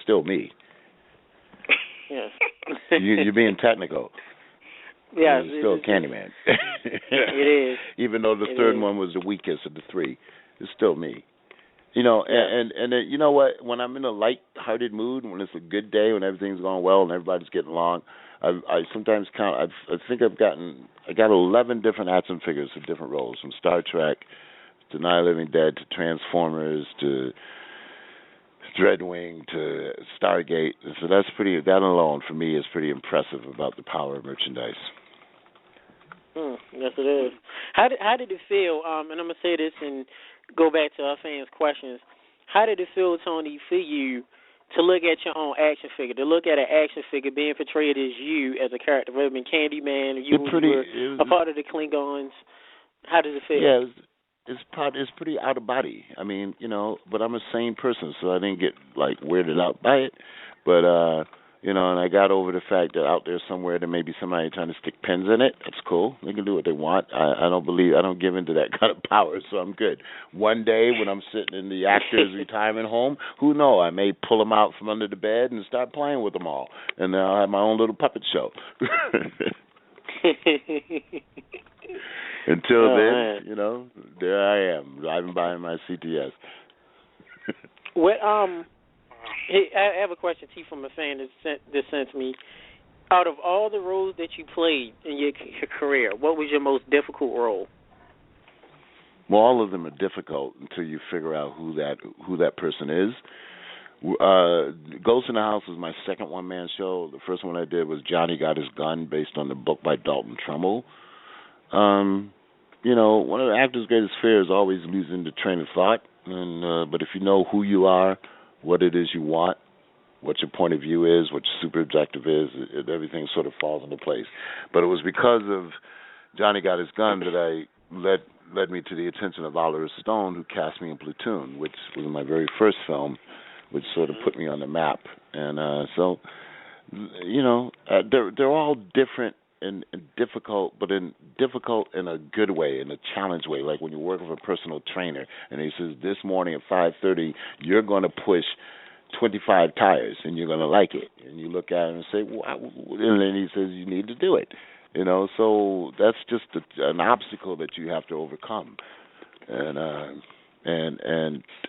still me. Yes. You're being technical. Yeah, it's still Candyman. It is. Even though the third one was the weakest of the three, it's still me. You know, and you know what? When I'm in a light-hearted mood, when it's a good day, when everything's going well and everybody's getting along, I sometimes count. I think I got 11 different action figures for different roles, from Star Trek to Night of the Living Dead to Transformers to Dreadwing to Stargate. So that alone for me is pretty impressive about the power of merchandise. Yes, it is. How did it feel? And I'm gonna say this and go back to our fans' questions. How did it feel, Tony, for you to look at your own action figure, to look at an action figure being portrayed as you as a character, rather than Candyman, you were a part of the Klingons? How does it feel? Yeah, it's pretty out of body. I mean, you know, but I'm a sane person, so I didn't get weirded out by it. But you know, and I got over the fact that out there somewhere there may be somebody trying to stick pins in it. That's cool. They can do what they want. I don't give into that kind of power, so I'm good. One day when I'm sitting in the actor's retirement home, who knows? I may pull them out from under the bed and start playing with them all, and then I'll have my own little puppet show. Until then, you know, there I am, driving by in my CTS. Hey, I have a question, T, from a fan that sent me. Out of all the roles that you played in your career, what was your most difficult role? Well, all of them are difficult until you figure out who that person is. Ghost in the House was my second one-man show. The first one I did was Johnny Got His Gun, based on the book by Dalton Trumbull. You know, one of the actor's greatest fears is always losing the train of thought. And but if you know who you are, what it is you want, what your point of view is, what your super objective is, everything sort of falls into place. But it was because of Johnny Got His Gun that I led me to the attention of Oliver Stone, who cast me in Platoon, which was my very first film, which sort of put me on the map. And so, you know, they're all different and difficult, but difficult in a good way, in a challenge way. Like when you work with a personal trainer, and he says, this morning at 5:30, you're going to push 25 tires, and you're going to like it. And you look at him and say, wow. And then he says, you need to do it. You know, so that's just an obstacle that you have to overcome. And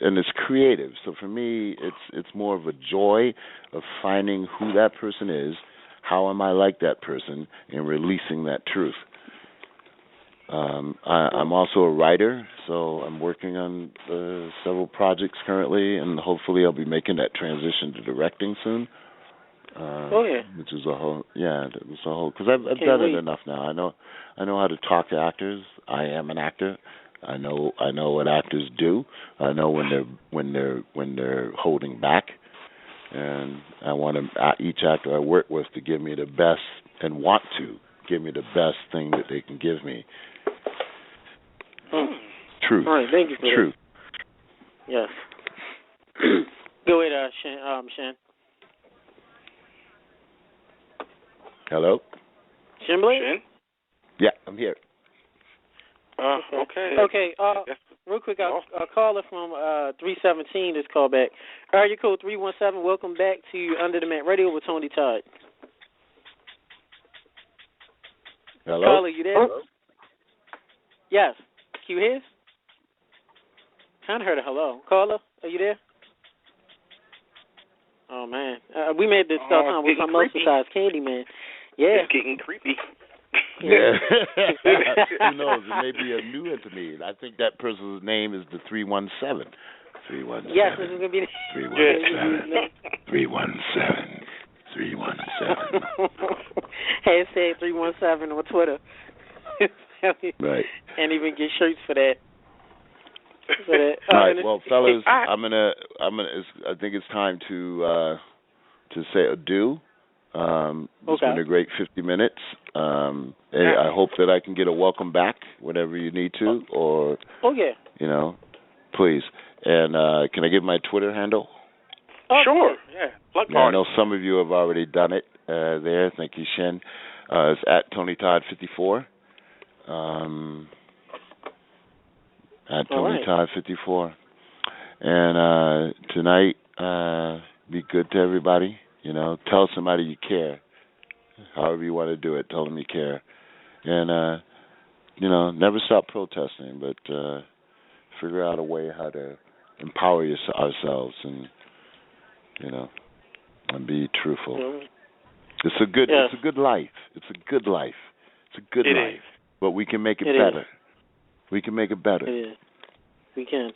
it's creative. So for me, it's more of a joy of finding who that person is, how am I like that person, and releasing that truth. I'm also a writer, so I'm working on several projects currently, and hopefully I'll be making that transition to directing soon. Which is a whole, it was a whole, because I've done it enough now. I know how to talk to actors. I am an actor. I know what actors do. I know when they're holding back, and I want each actor I work with to give me the best and want to give me the best thing that they can give me. Truth. All right, thank you for Truth. That. Yes. Go ahead, Shan. Hello? Shan Blake? Yeah, I'm here. Okay. Okay, real quick, a caller from 317 just called back. Area code 317, welcome back to Under the Mat Radio with Tony Todd. Hello? Caller, you there? Hello? Yes. Can you hear us? Kind of heard a hello. Caller, are you there? Oh, man. We made this stuff on with some else besides Candyman. Yeah. It's getting creepy. Yeah. Who knows? It may be a new one to me. I think that person's name is the 317. 317. Yes, this is going to be 317. 317. 317. Hashtag 317 on Twitter. Right. And even get shirts for that. All right, well, fellas, I think it's time to say adieu. It's been a great 50 minutes. I hope that I can get a welcome back whenever you need to, or please. And can I give my Twitter handle? Sure. Yeah. Plug I know some of you have already done it there. Thank you, Shen. It's at Tony Todd 54. At Tony Todd 54. And tonight, be good to everybody. Tell somebody you care. However you want to do it, tell them you care. And, never stop protesting, but figure out a way how to empower ourselves and, and be truthful. Mm-hmm. It's a good life. It's a good life. It's a good life. But we can make it better. We can make it better. It is. We can.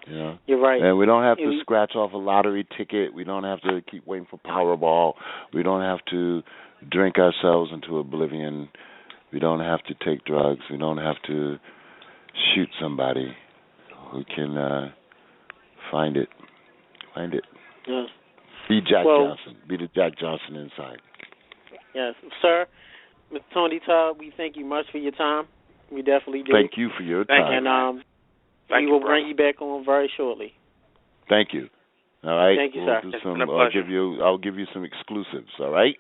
You're right. And we don't have to scratch off a lottery ticket. We don't have to keep waiting for Powerball. We don't have to drink ourselves into oblivion. We don't have to take drugs. We don't have to shoot somebody. We can find it. Find it. Yes. Be Jack Johnson. Be the Jack Johnson inside. Yes. Sir, Mr. Tony Todd, we thank you much for your time. We definitely do. Thank you for your time. And we will bring you back on very shortly. Thank you. All right. Thank you, sir. I'll give you some exclusives. All right.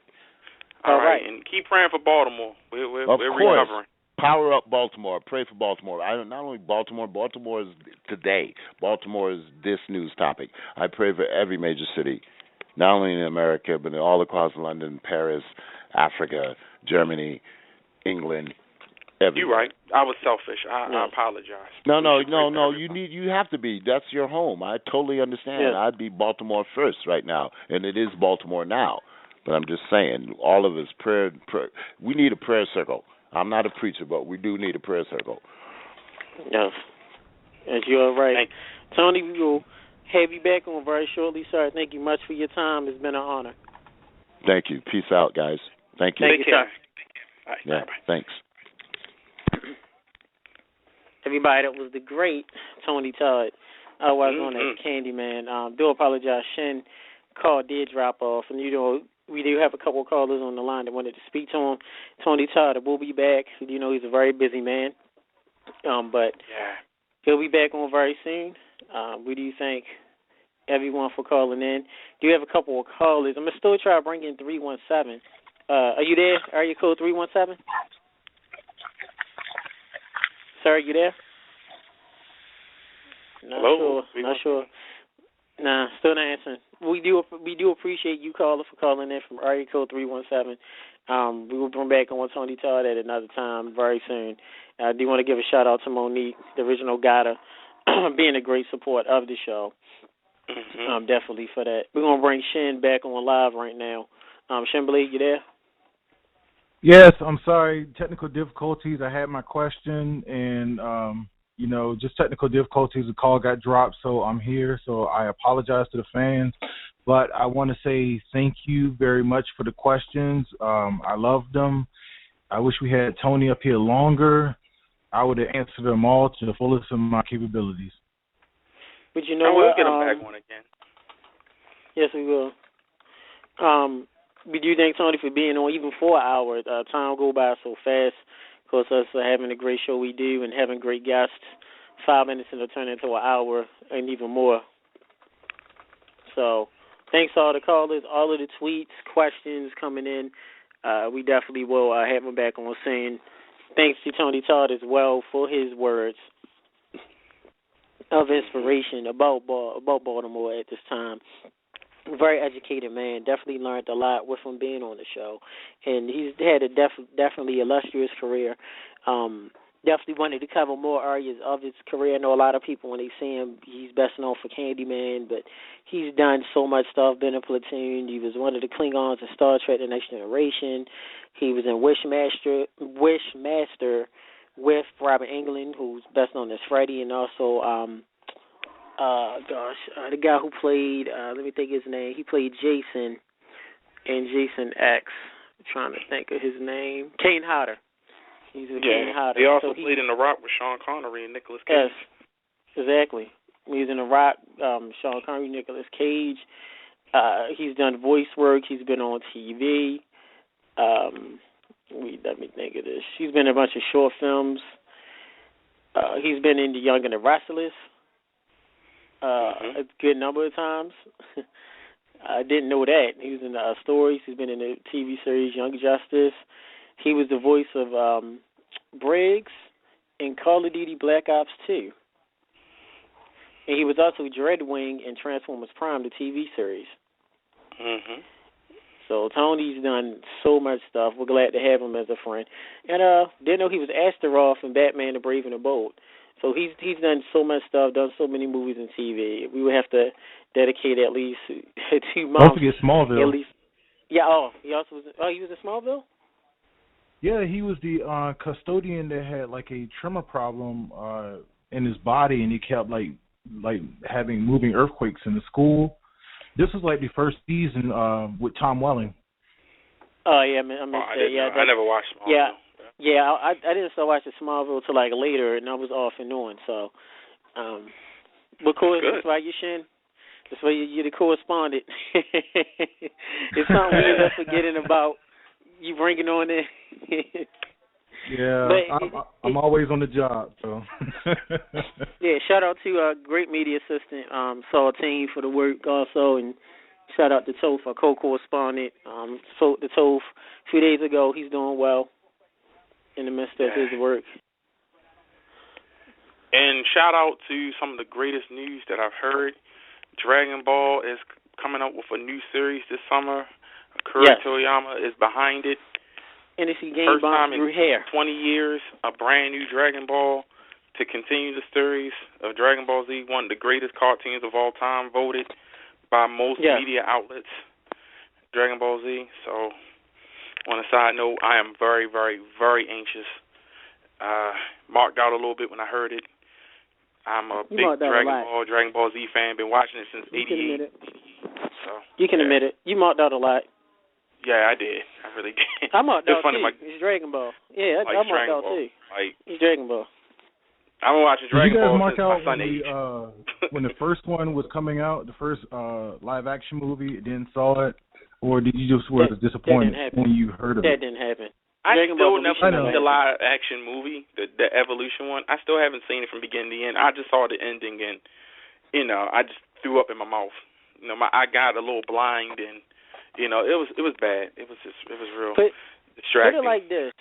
All right. And keep praying for Baltimore. We're recovering. Power up Baltimore. Pray for Baltimore. Not only Baltimore. Baltimore is today. Baltimore is this news topic. I pray for every major city, not only in America but all across London, Paris, Africa, Germany, England. Everywhere. You're right. I was selfish. I apologize. No. You have to be. That's your home. I totally understand. Yeah. I'd be Baltimore first right now, and it is Baltimore now. But I'm just saying, all of us prayer. We need a prayer circle. I'm not a preacher, but we do need a prayer circle. Yes, as you are right. Tony, we will have you back on very shortly, sir. Thank you much for your time. It's been an honor. Thank you. Peace out, guys. Thank you. Thank you, sir. Right, yeah. Bye-bye. Thanks. Everybody, that was the great Tony Todd. I was on as Candyman. Do apologize. Shen call did drop off, and we do have a couple of callers on the line that wanted to speak to him. Tony Todd will be back. He's a very busy man, but he'll be back on very soon. We do thank everyone for calling in. Do have a couple of callers. I'm gonna still try to bring in 317. Are you there? Area code 317. Sir, are you there? Hello? Not sure. Nah, still not answering. We do appreciate you, caller, for calling in from area code 317. We will bring back on Tony Todd at another time very soon. I do want to give a shout out to Monique, the original guider, being a great support of the show. Definitely for that. We're gonna bring Shen back on live right now. Shen Blade, you there? Yes, I'm sorry. Technical difficulties. I had my question, and just technical difficulties. The call got dropped, so I'm here. So I apologize to the fans, but I want to say thank you very much for the questions. I loved them. I wish we had Tony up here longer. I would have answered them all to the fullest of my capabilities. But you know what? We'll get him back on again. Yes, we will. We do thank Tony for being on even 4 hours. Time go by so fast. Of course, us having a great show we do and having great guests. 5 minutes and it'll turn into an hour and even more. So thanks to all the callers, all of the tweets, questions coming in. We definitely will have him back on saying thanks to Tony Todd as well for his words of inspiration about Baltimore at this time. Very educated man. Definitely learned a lot with him being on the show. And he's had a definitely illustrious career. Definitely wanted to cover more areas of his career. I know a lot of people, when they see him, he's best known for Candyman, but he's done so much stuff, been in Platoon. He was one of the Klingons in Star Trek The Next Generation. He was in Wishmaster with Robert Englund, who's best known as Freddy, and also the guy who played, let me think his name. He played Jason in Jason X. I'm trying to think of his name. Kane Hodder. He's a Kane Hodder. He also played in The Rock with Sean Connery and Nicolas Cage. Yes, exactly. He's in The Rock, Sean Connery, Nicolas Cage. He's done voice work. He's been on TV. Let me think of this. He's been in a bunch of short films. He's been in The Young and the Restless. A good number of times. I didn't know that. He was in stories. He's been in the TV series Young Justice. He was the voice of Briggs in Call of Duty Black Ops 2. And he was also Dreadwing in Transformers Prime, the TV series. Mm-hmm. So Tony's done so much stuff. We're glad to have him as a friend. And didn't know he was Astaroth in Batman the Brave and the Bold. So he's done so much stuff, done so many movies and TV. We would have to dedicate at least 2 months. Don't forget Smallville. At least. Yeah. He also was. He was in Smallville. Yeah, he was the custodian that had like a tremor problem in his body, and he kept like having moving earthquakes in the school. This was like the first season with Tom Welling. Oh yeah, I missed that. I never watched Smallville. Yeah, I didn't start watching Smallville till like later, and I was off and on. So, but cool, that's why you Shin. That's why you're the correspondent. It's something we end up forgetting about. You bringing on in. Yeah, I'm always on the job. So. Yeah, shout out to great media assistant Saltine for the work also, and shout out to Toph, our co-correspondent. Spoke to Toph a few days ago. He's doing well in the midst of his work. And shout out to some of the greatest news that I've heard. Dragon Ball is coming up with a new series this summer. Akira Toriyama is behind it. NEC Game First Box time in Drew Hair. 20 years, a brand new Dragon Ball to continue the series of Dragon Ball Z, one of the greatest cartoons of all time, voted by most media outlets, Dragon Ball Z. So, on a side note, I am very, very, very anxious. Marked out a little bit when I heard it. I'm a big Dragon Ball Z fan. Been watching it since '88. So you can admit it. You marked out a lot. Yeah, I did. I really did. I marked out funny, too. It's Dragon Ball. Yeah, I marked out too. It's Dragon Ball. I've been watching Dragon Ball since my son age. When the first one was coming out, the first live action movie, didn't saw it, or did you just were disappointed when you heard of it? That didn't happen. I still never seen the live action movie, the Evolution one. I still haven't seen it from beginning to end. I just saw the ending and, I just threw up in my mouth. I got a little blind and, it was bad. It was real distracting. Put it like this.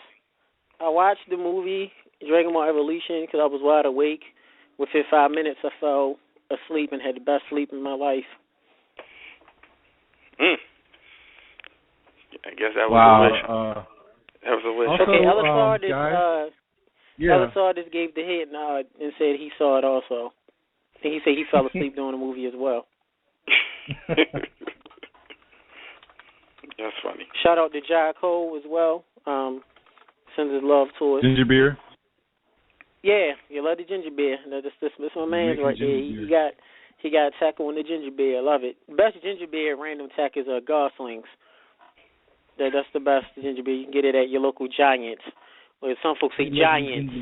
I watched the movie Dragon Ball Evolution because I was wide awake. Within 5 minutes, I fell asleep and had the best sleep in my life. I guess that was a wish. That was a wish. Also, Elisar just gave the head nod and said he saw it also. And he said he fell asleep during the movie as well. That's funny. Shout out to Jai Cole as well. Sends his love to us. Ginger beer. Yeah, you love the ginger beer. This my man's right there. He got tech on the ginger beer. I love it. Best ginger beer random tech is Gosling's. That's the best ginger beer. You can get it at your local Giants. Well, some folks say Giants.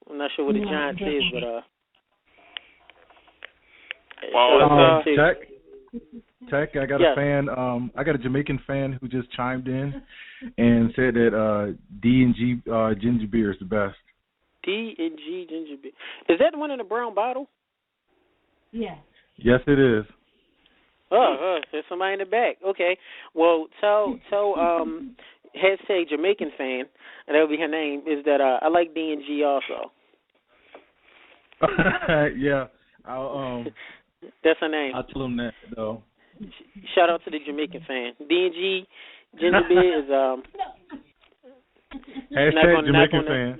I'm not sure what a Giants is, but Tech, I got a fan. I got a Jamaican fan who just chimed in and said that D&G ginger beer is the best. D&G ginger beer. Is that the one in the brown bottle? Yeah. Yes, it is. There's somebody in the back. Okay. Well, tell hashtag Jamaican fan, and that'll be her name, is that I like D&G also. Yeah. That's her name. I'll tell him that, though. Shout out to the Jamaican fan. D&G ginger beer is hashtag Jamaican fan.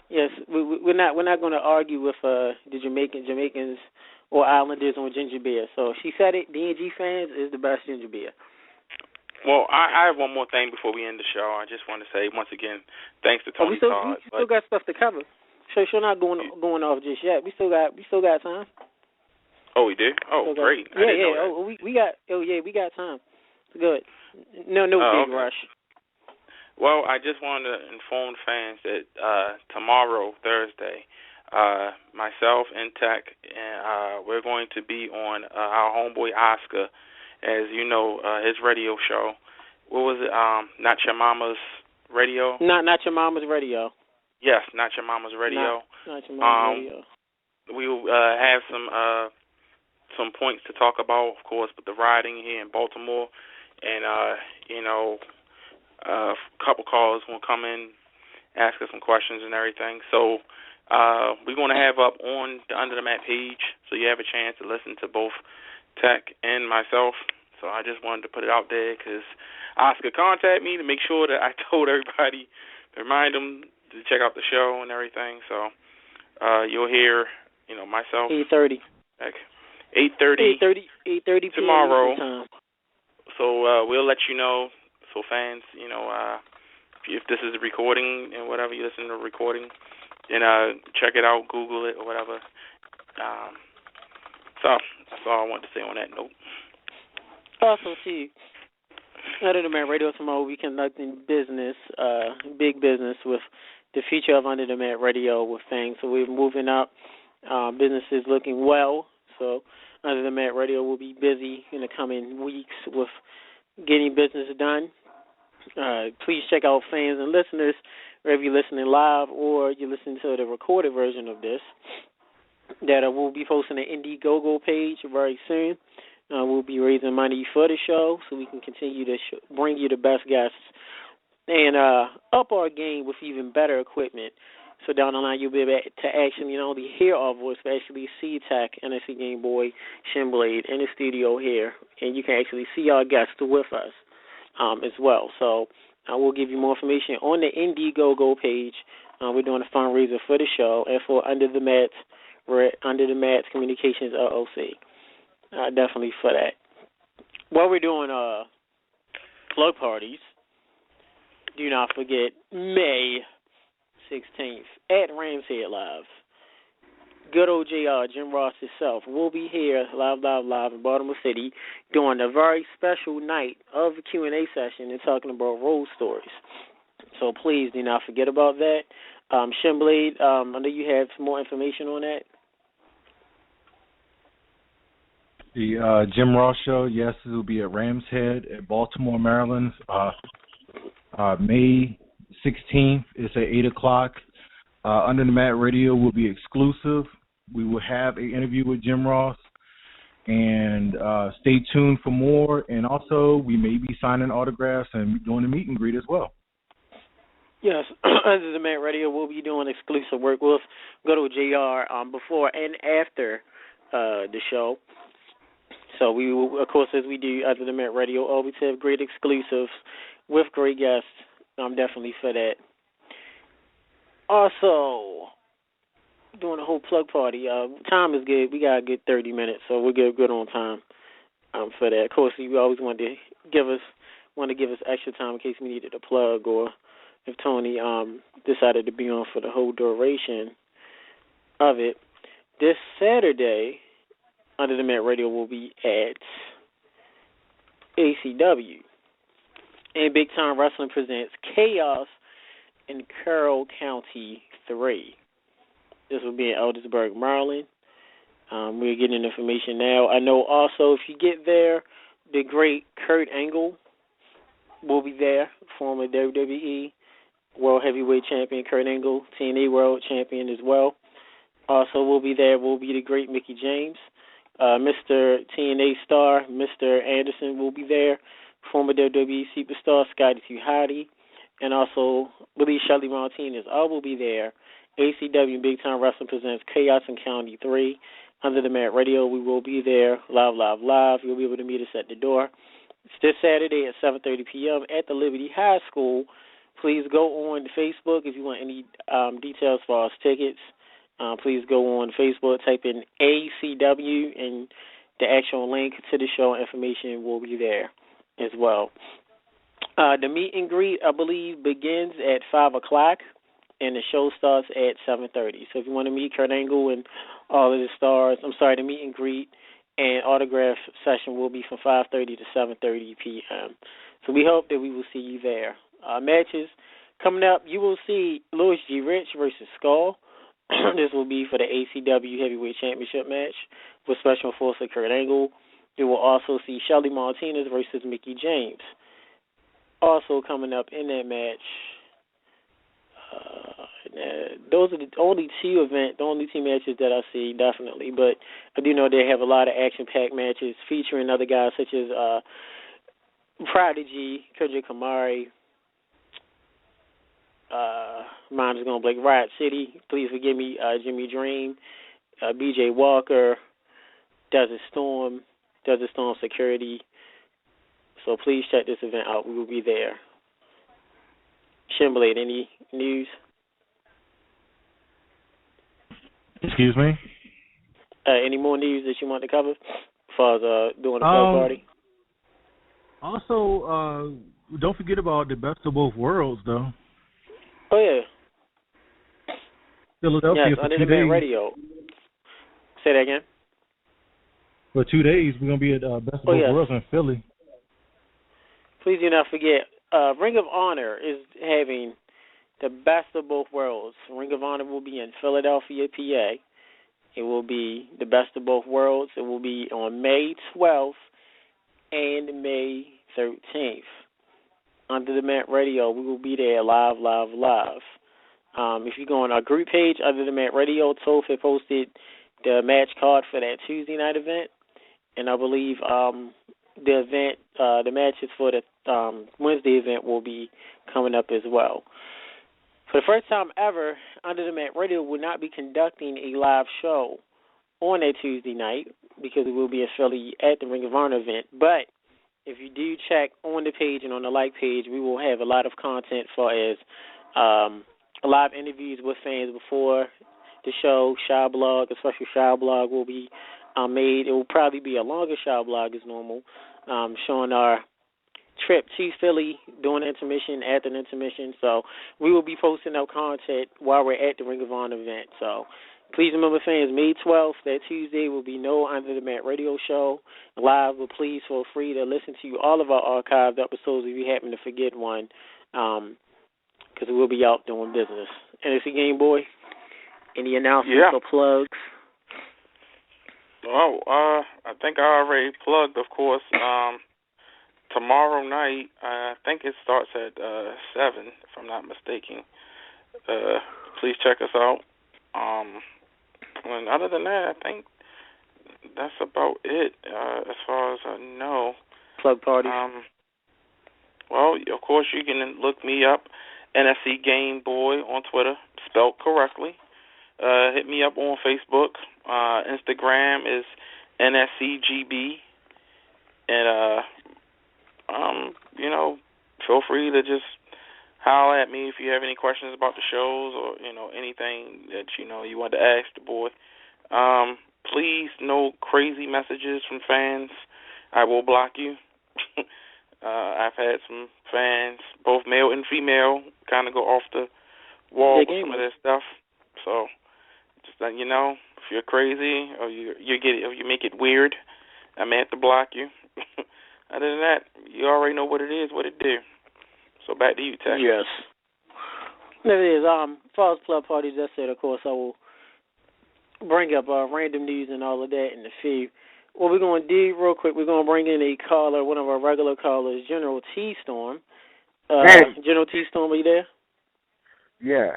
Yes, we're not going to argue with the Jamaicans or Islanders on ginger beer. So she said it. D&G fans is the best ginger beer. Well, I have one more thing before we end the show. I just want to say once again, thanks to Tony Todd. We still got stuff to cover. So she's not going off just yet. We still got time. Oh, we do? Oh, great. Yeah. Oh, we got time. It's good. No big rush. Well, I just wanted to inform fans that tomorrow, Thursday, myself and Tech, we're going to be on our homeboy Oscar, as you know, his radio show. What was it? Not Your Mama's Radio? Not Your Mama's Radio. Yes, Not Your Mama's Radio. Not Your Mama's Radio. We will have some points to talk about, of course, with the rioting here in Baltimore, and a couple callers will come in, ask us some questions and everything. So we're going to have up on the Under the Mat page, so you have a chance to listen to both Tech and myself. So I just wanted to put it out there because Oscar contacted me to make sure that I told everybody to remind them to check out the show and everything. So you'll hear, myself. 8:30. 8:30 tomorrow. PM. So we'll let you know. So fans, if this is a recording and whatever, you listen to the recording, then check it out, Google it or whatever. So that's all I wanted to say on that note. Also, too, Under the Mat Radio tomorrow, we conducting business, big business with the future of Under the Mat Radio with things. So we're moving up. Business is looking well. So Under the Mat Radio will be busy in the coming weeks with getting business done. Please check out fans and listeners, whether you're listening live or you're listening to the recorded version of this, that we'll be posting an Indiegogo page very soon. We'll be raising money for the show so we can continue to bring you the best guests and up our game with even better equipment. So down the line, you'll be able to actually not only hear our voice, but actually see Tech, NSC Game Boy, Shinblade in the studio here, and you can actually see our guests with us as well. So we'll give you more information on the Indiegogo page. We're doing a fundraiser for the show and for Under the Mat, we're at Under the Mat Communications LLC. Definitely for that. While we're doing plug parties, do not forget May 16th at Rams Head Live. Good old JR, Jim Ross himself, will be here live in Baltimore City doing a very special night of a Q&A session and talking about road stories. So please do not forget about that. Shinblade, I know you have some more information on that. The Jim Ross Show, yes, it will be at Rams Head at Baltimore, Maryland, May 16th. It's at 8 o'clock. Under the Mat Radio will be exclusive. We will have an interview with Jim Ross, and stay tuned for more. And also, we may be signing autographs and doing a meet and greet as well. Yes, Under the Mat Radio will be doing exclusive work with good old JR before and after the show. So we will, of course, as we do Under the Mat Radio, always have great exclusives with great guests. I'm definitely for that. Also, doing a whole plug party. Time is good. We got a good 30 minutes, so we're good on time for that. Of course, you always want to give us want to give us extra time in case we needed a plug or if Tony decided to be on for the whole duration of it. This Saturday, Under the Mat Radio will be at ACW. And Big Time Wrestling presents Chaos in Carroll County 3. This will be in Eldersburg, Maryland. We're getting information now. I know also if you get there, the great Kurt Angle will be there, former WWE World Heavyweight Champion Kurt Angle, TNA World Champion as well. Also will be there will be the great Mickey James. Mr. TNA star, Mr. Anderson will be there. Former WWE superstar Scotty Too Hottie. And also, Billy Shelley Martinez all will be there. ACW Big Time Wrestling presents Chaos in County 3. Under the Mat Radio, we will be there live. You'll be able to meet us at the door. It's this Saturday at 7:30 p.m. at the Liberty High School. Please go on Facebook if you want any details for our tickets. Please go on Facebook, type in ACW, and the actual link to the show information will be there as well. The meet and greet, I believe, begins at 5 o'clock, and the show starts at 7:30. So if you want to meet Kurt Angle and all of the stars, the meet and greet and autograph session will be from 5:30 to 7:30 p.m. So we hope that we will see you there. Matches coming up, you will see Louis G. Rich versus Skull. This will be for the ACW Heavyweight Championship match with Special Enforcer Kurt Angle. You will also see Shelly Martinez versus Mickey James. Also coming up in that match, those are the only two matches that I see, definitely. But I do know they have a lot of action-packed matches featuring other guys such as Prodigy, Koji Kamari, mine is going to blank, Riot City, please forgive me, Jimmy Dream, BJ Walker, Desert Storm Security. So please check this event out. We will be there. Shimblade, any news? Excuse me? Any more news that you want to cover as far as doing a plug party? Also, don't forget about the Best of Both Worlds, though. Oh, yeah. Philadelphia yes, for Under 2 the Mat days. Radio. Say that again. For 2 days, we're going to be at Best of Both Worlds in Philly. Please do not forget, Ring of Honor is having the Best of Both Worlds. Ring of Honor will be in Philadelphia, PA. It will be the Best of Both Worlds. It will be on May 12th and May 13th. Under the Mat Radio, we will be there live. If you go on our group page, Under the Mat Radio, Toph had posted the match card for that Tuesday night event. And I believe the matches for the Wednesday event will be coming up as well. For the first time ever, Under the Mat Radio will not be conducting a live show on that Tuesday night because it will be in Philly at the Ring of Honor event. But if you do check on the page and on the like page, we will have a lot of content for as live interviews with fans before the show. Shy Blog, a special Shy Blog will be made. It will probably be a longer Shy Blog as normal, showing our trip to Philly during the intermission, after the intermission. So we will be posting up content while we're at the Ring of Honor event. So please remember, fans, May 12th, that Tuesday, will be no Under the Mat Radio show live, but please feel free to listen to all of our archived episodes if you happen to forget one, because we'll be out doing business. And it's a Game Boy. Any announcements or plugs? Oh, I think I already plugged, of course. Tomorrow night, I think it starts at 7, if I'm not mistaken. Please check us out. And other than that, I think that's about it as far as I know. Plug parties. Well, of course, you can look me up, NSC Game Boy on Twitter, spelled correctly. Hit me up on Facebook. Instagram is NSCGB. And, feel free to just holler at me if you have any questions about the shows or, anything that, you want to ask the boy. Please, no crazy messages from fans. I will block you. I've had some fans, both male and female, kind of go off the wall with some of their stuff. So, just letting you know, if you're crazy or you make it weird, I may have to block you. Other than that, you already know what it is, what it do. So back to you, Tech. Yes. There it is. Falls Club Parties, that's it. Of course, I will bring up random news and all of that in the feed. What we're going to do real quick, we're going to bring in a caller, one of our regular callers, General T. Storm. Hey. General T. Storm, are you there? Yeah.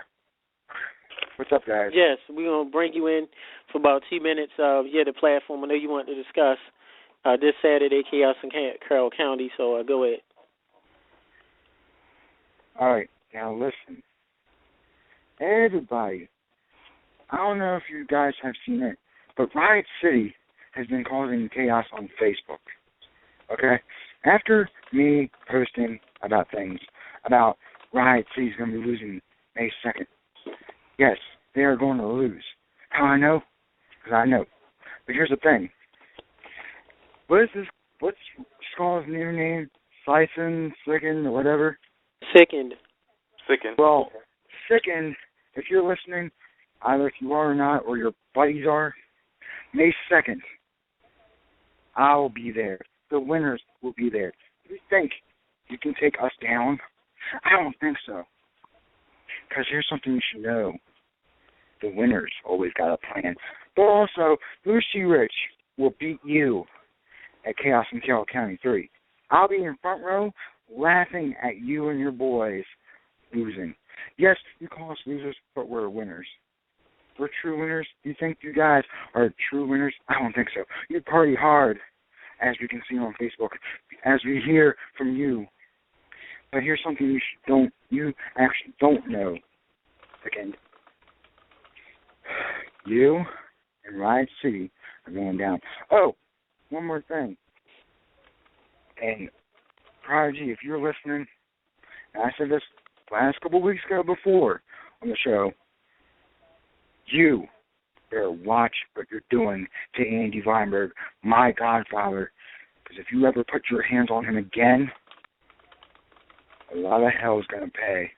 What's up, guys? Yes, we're going to bring you in for about 2 minutes. The platform I know you want to discuss this Saturday, Chaos in Carroll County, so go ahead. All right, now listen. Everybody, I don't know if you guys have seen it, but Riot City has been causing chaos on Facebook. Okay? After me posting about things, about Riot City's going to be losing May 2nd, yes, they are going to lose. How I know? Because I know. But here's the thing. What is this? What's Skull's new name? Slicin, Sickened, or whatever? Sickened. Well, Sickened, if you're listening, either if you are or not, or your buddies are, May 2nd, I will be there. The winners will be there. Do you think you can take us down? I don't think so. Because here's something you should know. The winners always got a plan. But also, Lucy Rich will beat you at Chaos in Carroll County 3. I'll be in front row laughing at you and your boys losing. Yes, you call us losers, but we're winners. We're true winners. You think you guys are true winners? I don't think so. You party hard, as we can see on Facebook, as we hear from you. But here's something you actually don't know. Again, you and Riot City are going down. Oh, one more thing. And Prodigy, if you're listening, and I said this last couple of weeks ago before on the show, you better watch what you're doing to Andy Weinberg, my godfather, because if you ever put your hands on him again, a lot of hell is going to pay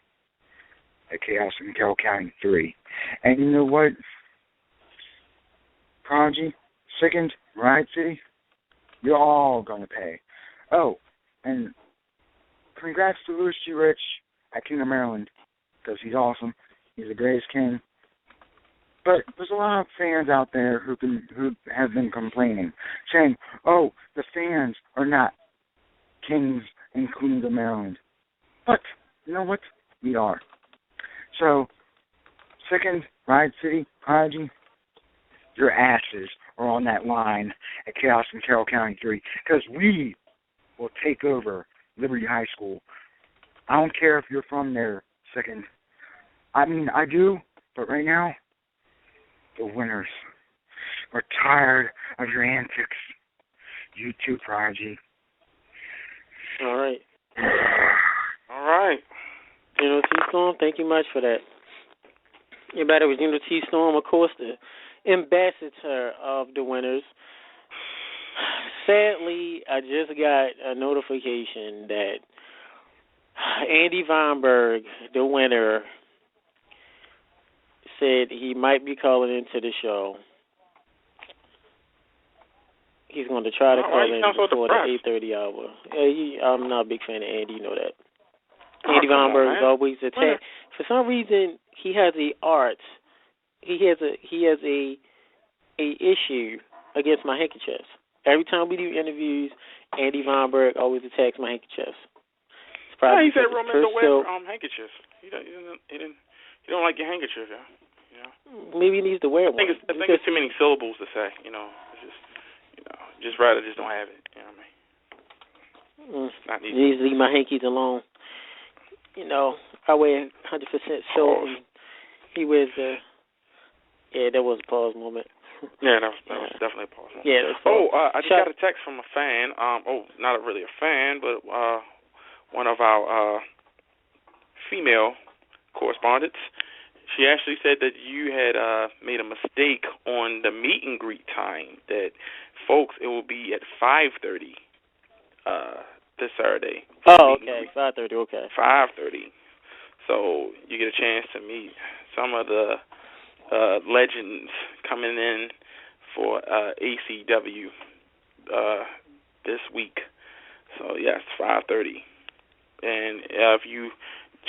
at Chaos in Carroll County 3. And you know what? Prodigy, Sickened, Riot City, you're all going to pay. Oh, and congrats to Lucy Rich at King of Maryland, because he's awesome. He's the greatest king. But there's a lot of fans out there who have been complaining, saying, oh, the fans are not kings and queens of Maryland. But, you know what? We are. So, Sickened, Riot City, Prodigy, your asses are on that line at Chaos in Carroll County 3, because we will take over Liberty High School. I don't care if you're from there, Sickened. I mean, I do, but right now, the winners are tired of your antics. You too, Prodigy. All right. All right. General T. Storm, thank you much for that. Everybody was General T. Storm, of course, the ambassador of the winners. Sadly, I just got a notification that Andy Weinberg, the winner, said he might be calling into the show. He's going to try to call in before the 8:30 hour. I'm not a big fan of Andy, you know that. Andy Weinberg is always attacked. For some reason, he has a issue against my handkerchiefs. Every time we do interviews, Andy Weinberg always attacks my handkerchiefs. Yeah, he said Roman to wear handkerchiefs. He don't like your handkerchief, yeah. You know? Maybe he needs to wear one. I think it's too many syllables to say. Just rather just don't have it. You know what I mean? Not he needs to leave my hankies alone. I wear 100% silk. He wears that was a pause moment. Yeah, that was definitely a pause moment. Yeah, that was pause. I just got a text from a fan. Not really a fan, but one of our female correspondents. She actually said that you had made a mistake on the meet and greet time. That, folks, it will be at 5:30 this Saturday. Oh, okay, 5:30. Okay. 5:30. So you get a chance to meet some of the legends coming in for ACW this week. So yes, 5:30. And if you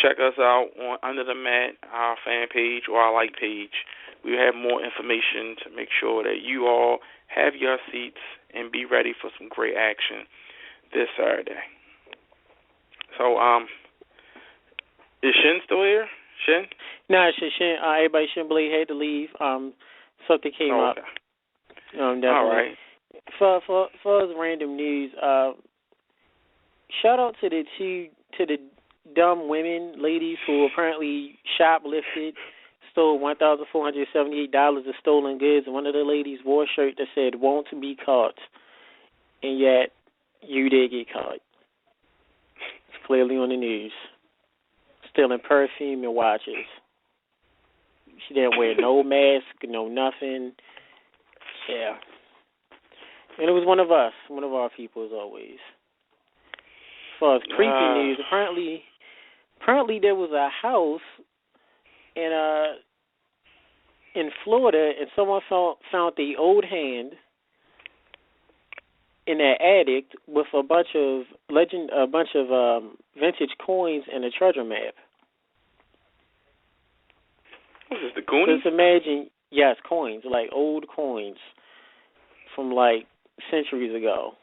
check us out on Under the Mat, our fan page or our like page, we have more information to make sure that you all have your seats and be ready for some great action this Saturday. So, is Shin still here? Shin? No, Shin. Everybody Shin Blade had to leave. Something came up. Definitely. All right. For us random news, shout out to the dumb women, ladies who apparently shoplifted, stole $1,478 of stolen goods, and one of the ladies wore a shirt that said "Won't be caught," and yet you did get caught. It's clearly on the news. Stealing perfume and watches. She didn't wear no mask, no nothing. Yeah. And it was one of us, one of our people as always. As far as creepy news, apparently there was a house in Florida, and someone found the old hand in their attic with a bunch of vintage coins and a treasure map. What is this, the Goonies? Just imagine, yes, coins, like old coins from like centuries ago.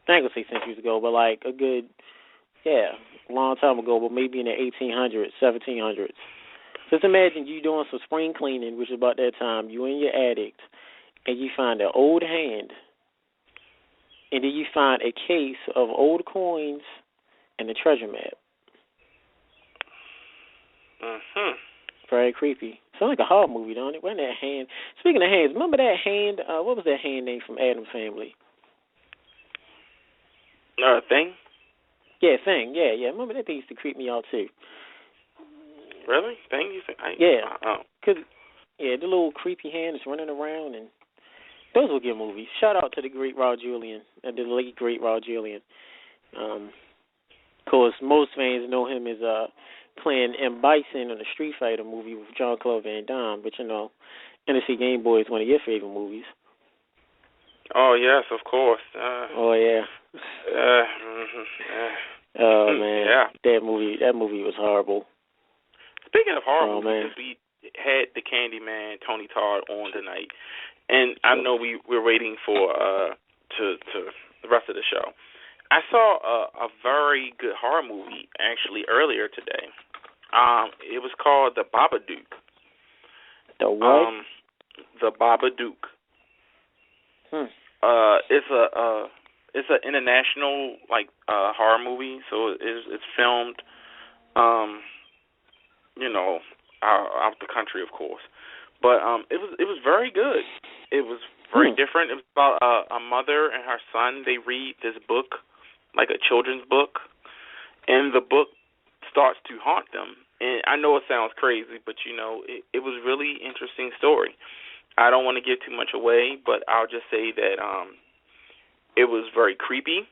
I ain't gonna say centuries ago, but like a good, a long time ago, but maybe in the 1800s, 1700s. Just imagine you doing some spring cleaning, which is about that time. You in your attic, and you find an old hand, and then you find a case of old coins and a treasure map. Very creepy. Sounds like a horror movie, don't it? Wasn't that hand? Speaking of hands, remember that hand? What was that hand name from Addams Family? Thing? Yeah, Thing. Yeah. Remember that thing used to creep me out too. Really? Thing? You think? Cause the little creepy hand is running around, and those were good movies. Shout out to the great Raul Julian, the late great Raul Julian. Of course, most fans know him as playing M. Bison in the Street Fighter movie with Jean-Claude Van Damme, but NSC Game Boy is one of your favorite movies. Oh yes, of course. Oh yeah. Oh man, that movie was horrible. Speaking of horror movies, we had the Candyman, Tony Todd, on tonight, and I know we're waiting for to the rest of the show. I saw a very good horror movie actually earlier today. It was called The Babadook. The what? The Babadook. It's an international horror movie, so it's filmed out the country, of course. But it was very good. It was very different. It was about a mother and her son. They read this book, like a children's book, and the book starts to haunt them. And I know it sounds crazy, but it was really interesting story. I don't want to give too much away, but I'll just say that it was very creepy.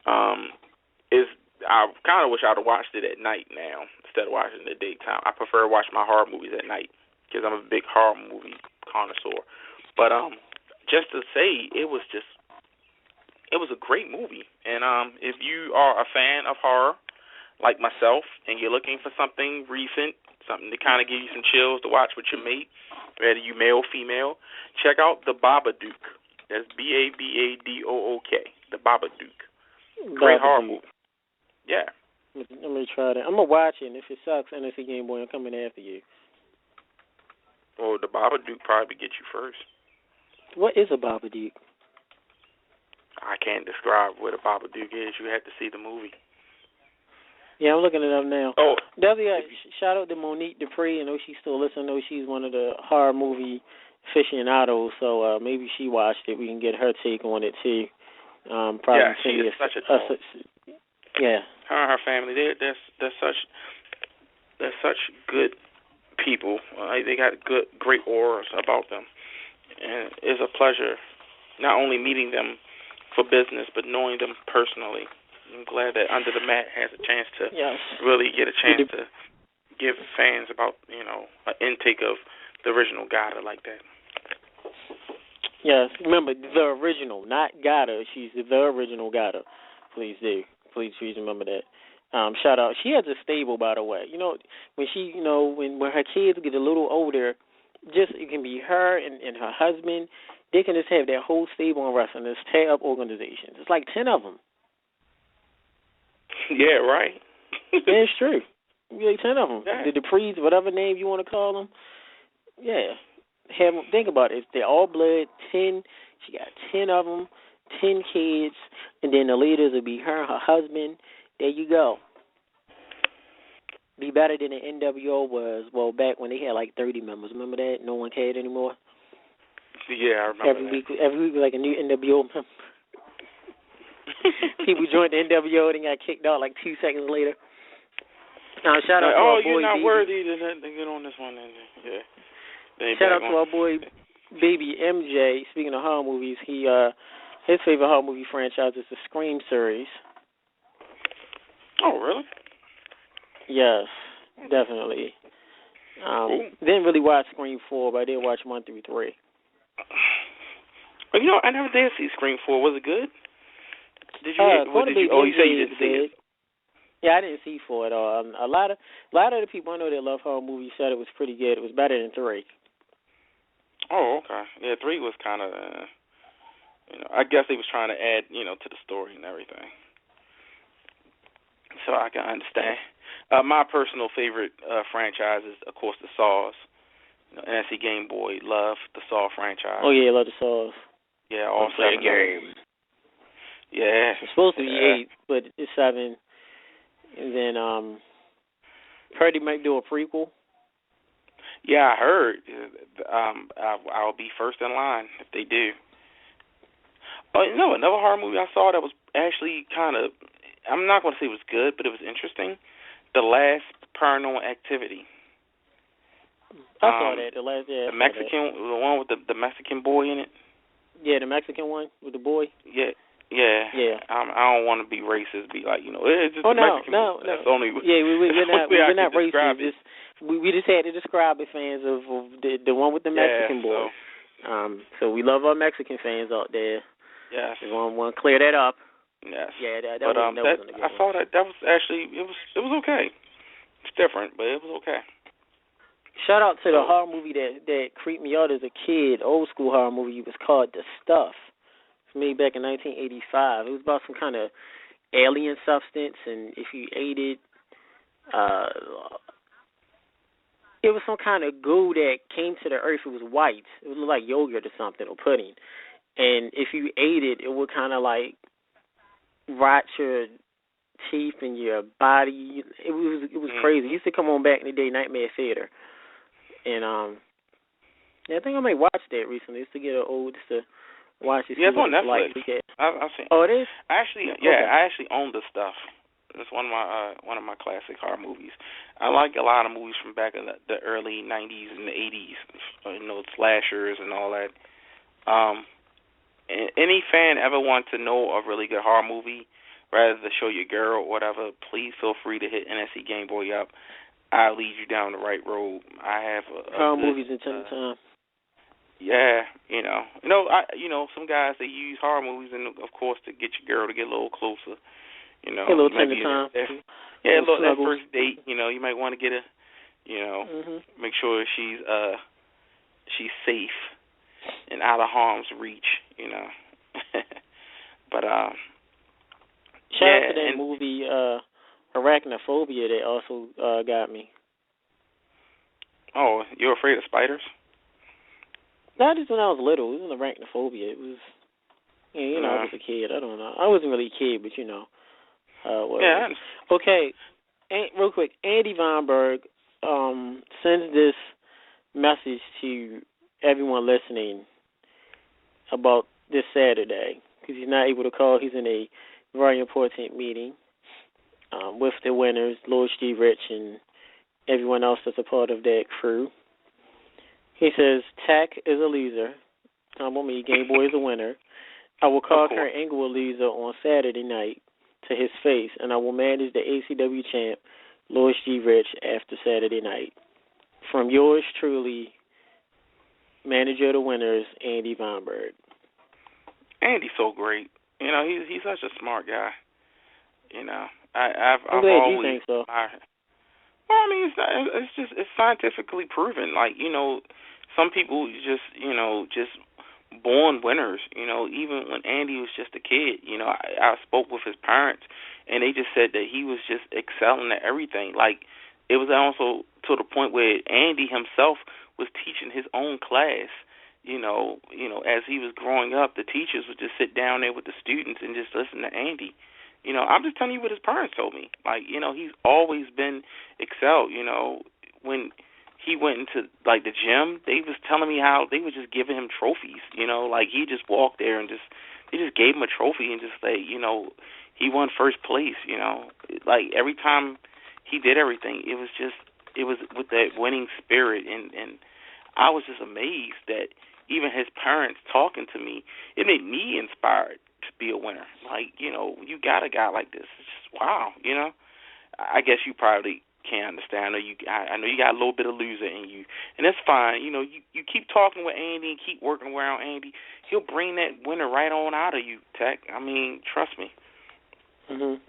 I kind of wish I'd have watched it at night now instead of watching it at daytime. I prefer to watch my horror movies at night because I'm a big horror movie connoisseur. But just to say, it was a great movie. And if you are a fan of horror like myself and you're looking for something recent, something to kind of give you some chills to watch with your mate, whether you male or female, check out The Babadook. That's Babadook. The Babadook. Great horror movie. Yeah. Let me try that. I'm going to watch it, and if it sucks, NSC Game Boy, I'm coming after you. Well, The Babadook probably get you first. What is a Babadook? I can't describe what a Babadook is. You have to see the movie. Yeah, I'm looking it up now. Oh. Shout out to Monique Dupree. I know she's still listening. I know she's one of the horror movie aficionados, so maybe she watched it. We can get her take on it, too. She is such a doll. Yeah. Her and her family, they're such good people. They got great auras about them. And it's a pleasure not only meeting them for business, but knowing them personally. I'm glad that Under the Mat has a chance to Yes. really get a chance to give fans about, an intake of the original Gotta like that. Yes. Remember, the original, not Gotta. She's the original Gotta. Please do. Please remember that. Shout out. She has a stable, by the way. When she, when her kids get a little older, just it can be her and her husband. They can just have their whole stable on wrestling. This tear up organizations. It's like 10 of them. Yeah, right. Yeah, it's true. Like 10 of them. Yeah. The Duprees, whatever name you want to call them. Yeah. Think about it. They're all blood. 10. She got 10 of them. 10 kids, and then the leaders will be her husband. There you go. Be better than the NWO was, back when they had like 30 members. Remember that? No one cared anymore. Yeah, I remember Every week was like a new NWO member. People joined the NWO and got kicked out like 2 seconds later. Shout out to our boy, you're not Baby. worthy to get on this one. Yeah. Shout out to our boy, Baby MJ. Speaking of horror movies, his favorite horror movie franchise is the Scream series. Oh, really? Yes, definitely. Didn't really watch Scream 4, but I did watch 1 through 3. Well, I never did see Scream 4. Was it good? Did you? You say you didn't see it? Yeah, I didn't see 4 at all. A lot of the people I know that love horror movies said it was pretty good. It was better than 3. Oh, okay. Yeah, 3 was kind of, I guess they was trying to add, to the story and everything. So I can understand. My personal favorite franchise is, of course, the Saws. NSC Game Boy, love the Saw franchise. Oh, yeah, love the Saws. Yeah, all 7 games. Yeah. It's supposed to be 8, but it's 7. And then heard he might do a prequel. Yeah, I heard. I'll be first in line if they do. Oh, another horror movie I saw that was actually kind of, I'm not going to say it was good, but it was interesting. The Last Paranormal Activity. I saw that. The Mexican, the one with the Mexican boy in it. Yeah, the Mexican one with the boy. Yeah. I don't want to be racist. Be like, it's just Mexican. No. That's the only. Yeah, we're not racist. It. We just had to describe it, fans of the one with the Mexican boy. So we love our Mexican fans out there. Yes. We want to clear that up. Yes. Yeah, that wasn't a good one. I saw that. That was actually it was okay. It's different, but it was okay. Shout out to the horror movie that creeped me out as a kid. Old school horror movie. It was called The Stuff. It was made back in 1985. It was about some kind of alien substance, and if you ate it, it was some kind of goo that came to the earth. It was white. It would look like yogurt or something, or pudding. And if you ate it, it would kind of like rot your teeth and your body. It was crazy. It used to come on back in the day, Nightmare Theater. And I think I may watch that recently just to watch it. Yeah, it's on Netflix. Like. I've seen. Oh, it is? I actually own The Stuff. It's one of my classic horror movies. I like a lot of movies from back in the early 90s and the 80s, slashers and all that. Any fan ever want to know a really good horror movie, rather than show your girl or whatever, please feel free to hit NSC Game Boy up. I'll lead you down the right road. I have horror movies in time. Yeah, some guys, they use horror movies, and of course to get your girl to get a little closer. A little tender time. Yeah, that first date. You might want to get make sure she's safe and out of harm's reach. But shout out to that movie Arachnophobia that also got me. Oh, you're afraid of spiders? Not just when I was little. It was arachnophobia. It was, I was a kid. I don't know. I wasn't really a kid, but Yeah. Okay, real quick, Andy Weinberg sends this message to everyone listening about this Saturday because he's not able to call. He's in a very important meeting with the winners, Lord G. Rich, and everyone else that's a part of that crew. He says, Tack is a loser. Me, Game Boy is a winner. I will call Kurt Angle a loser on Saturday night to his face, and I will manage the ACW champ, Louis G. Rich, after Saturday night. From yours truly, manager of the winners, Andy Weinberg. Andy's so great. You know, he's such a smart guy. You know, I've glad always you think so. admired. Well, I mean, it's scientifically proven. Like, you know, some people just born winners. You know, even when Andy was just a kid, you know, I spoke with his parents, and they just said that he was just excelling at everything. Like, it was also to the point where Andy himself was teaching his own class. You know, as he was growing up, the teachers would just sit down there with the students and just listen to Andy. You know, I'm just telling you what his parents told me. Like, you know, he's always been excelled. You know, when he went into, like, the gym, they was telling me how they were just giving him trophies. You know, like, he just walked there and they just gave him a trophy and just say, you know, he won first place. You know, like, every time he did everything, it was with that winning spirit. And I was just amazed that even his parents talking to me, it made me inspired to be a winner. Like, you know, you got a guy like this. It's just wow, you know. I guess you probably can't understand. I know you got a little bit of loser in you, and that's fine. You know, you keep talking with Andy and keep working around Andy. He'll bring that winner right on out of you, Tech. I mean, trust me.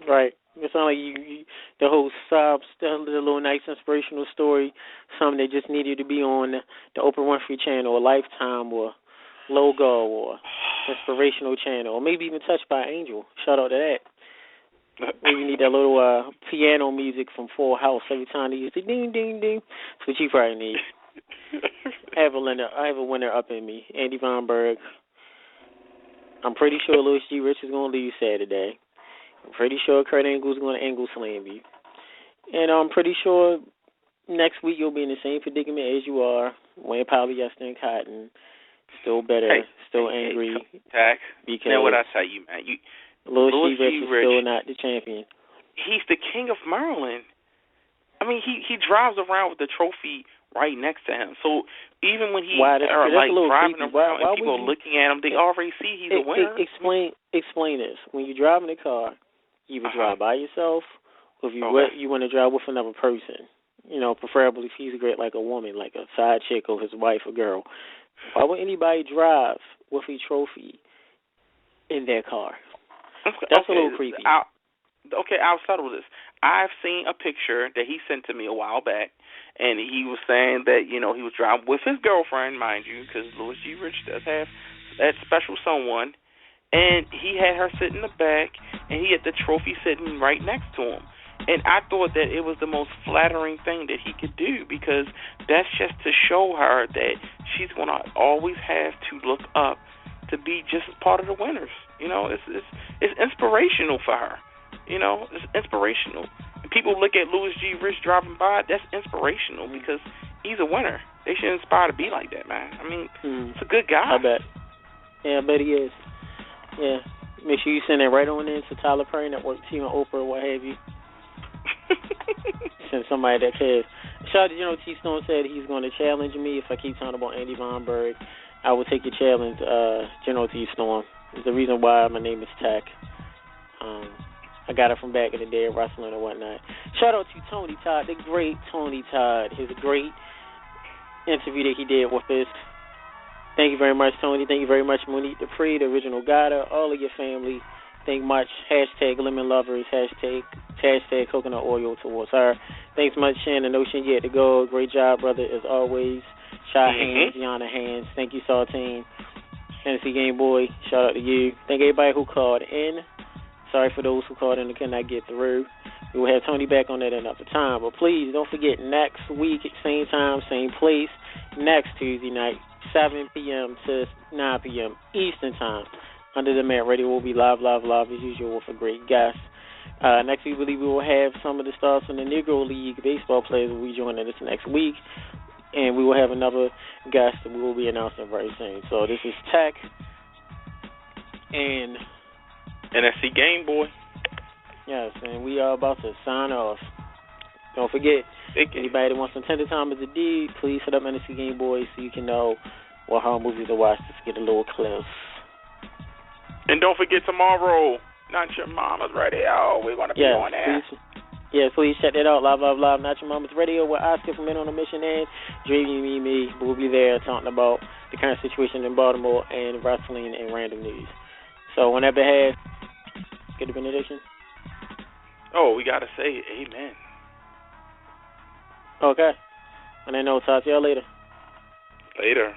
Right. It sounds like you the whole sob, the little nice inspirational story, something that just needed to be on the Oprah Winfrey channel or Lifetime or Logo or Inspirational channel, or maybe even Touched by Angel. Shout out to that. Maybe you need that little piano music from Full House every time they use the ding, ding, ding. That's what you probably need. I have a winner up in me, Andy Weinberg. I'm pretty sure Louis G. Rich is going to leave Saturday. I'm pretty sure Kurt Angle is going to angle slam you. And I'm pretty sure next week you'll be in the same predicament as you are, wearing polyester and cotton, still bitter, still angry. Tax. Because now what I tell you, man, Louis G. Rich is still not the champion. He's the king of Maryland. I mean, he drives around with the trophy right next to him. So even when he that's like driving creepy. around and people are looking at him, they already see he's a winner. Explain this. When you drive in a car, you either drive by yourself, or if you want to drive with another person. You know, preferably if he's great, like a woman, like a side chick or his wife or girl. Why would anybody drive with a trophy in their car? That's a little creepy. I'll settle this. I've seen a picture that he sent to me a while back, and he was saying that, you know, he was driving with his girlfriend, mind you, because Louis G. Rich does have that special someone, and he had her sitting in the back, and he had the trophy sitting right next to him. And I thought that it was the most flattering thing that he could do, because that's just to show her that she's going to always have to look up to be just as part of the winners. You know, it's inspirational for her. You know, it's inspirational. People look at Louis G. Rich driving by, that's inspirational because he's a winner. They should inspire to be like that, man. I mean, it's a good guy. I bet. Yeah, I bet he is. Yeah. Make sure you send that right on in to Tyler Perry Network, Team Oprah, what have you. Send somebody that cares. Shout out to General T. Stone said he's going to challenge me if I keep talking about Andy Weinberg. I will take your challenge, General T. Storm. It's the reason why my name is Tech. I got it from back in the day of wrestling and whatnot. Shout out to Tony Todd, the great Tony Todd. His great interview that he did with us. Thank you very much, Tony. Thank you very much, Monique Dupree, the original guider, all of your family. Thank much. Hashtag Lemon Lovers. Hashtag Coconut Oil towards her. Thanks much, Shannon Ocean. You had to go. Great job, brother, as always. Shy Hands, Yana Hands. Thank you, Saltine. Fantasy Game Boy. Shout out to you. Thank everybody who called in. Sorry for those who called in and could not get through. We will have Tony back on that another time. But please don't forget, next week, same time, same place, next Tuesday night, 7 p.m. to 9 p.m. Eastern Time. Under the Mat Radio will be live as usual with a great guest. Next week, we will have some of the stars from the Negro League baseball players will be joining us next week. And we will have another guest that we will be announcing very soon. So this is Tech and NSC Game Boy. Yes, and we are about to sign off. Don't forget, anybody that wants some tender time as a deed, please hit up NSC Game Boy so you can know what horror movies to watch. Just get a little clips. And don't forget tomorrow, Not Your Mama's Radio. We're going to be on there. Please check that out. Live, Not Your Mama's Radio with Oscar from Men on a Mission and Dreamy Me. We'll be there talking about the current situation in Baltimore and wrestling and random news. So on that behalf, get the benediction. Oh, we got to say amen. Okay. And I know, talk to y'all later. Later.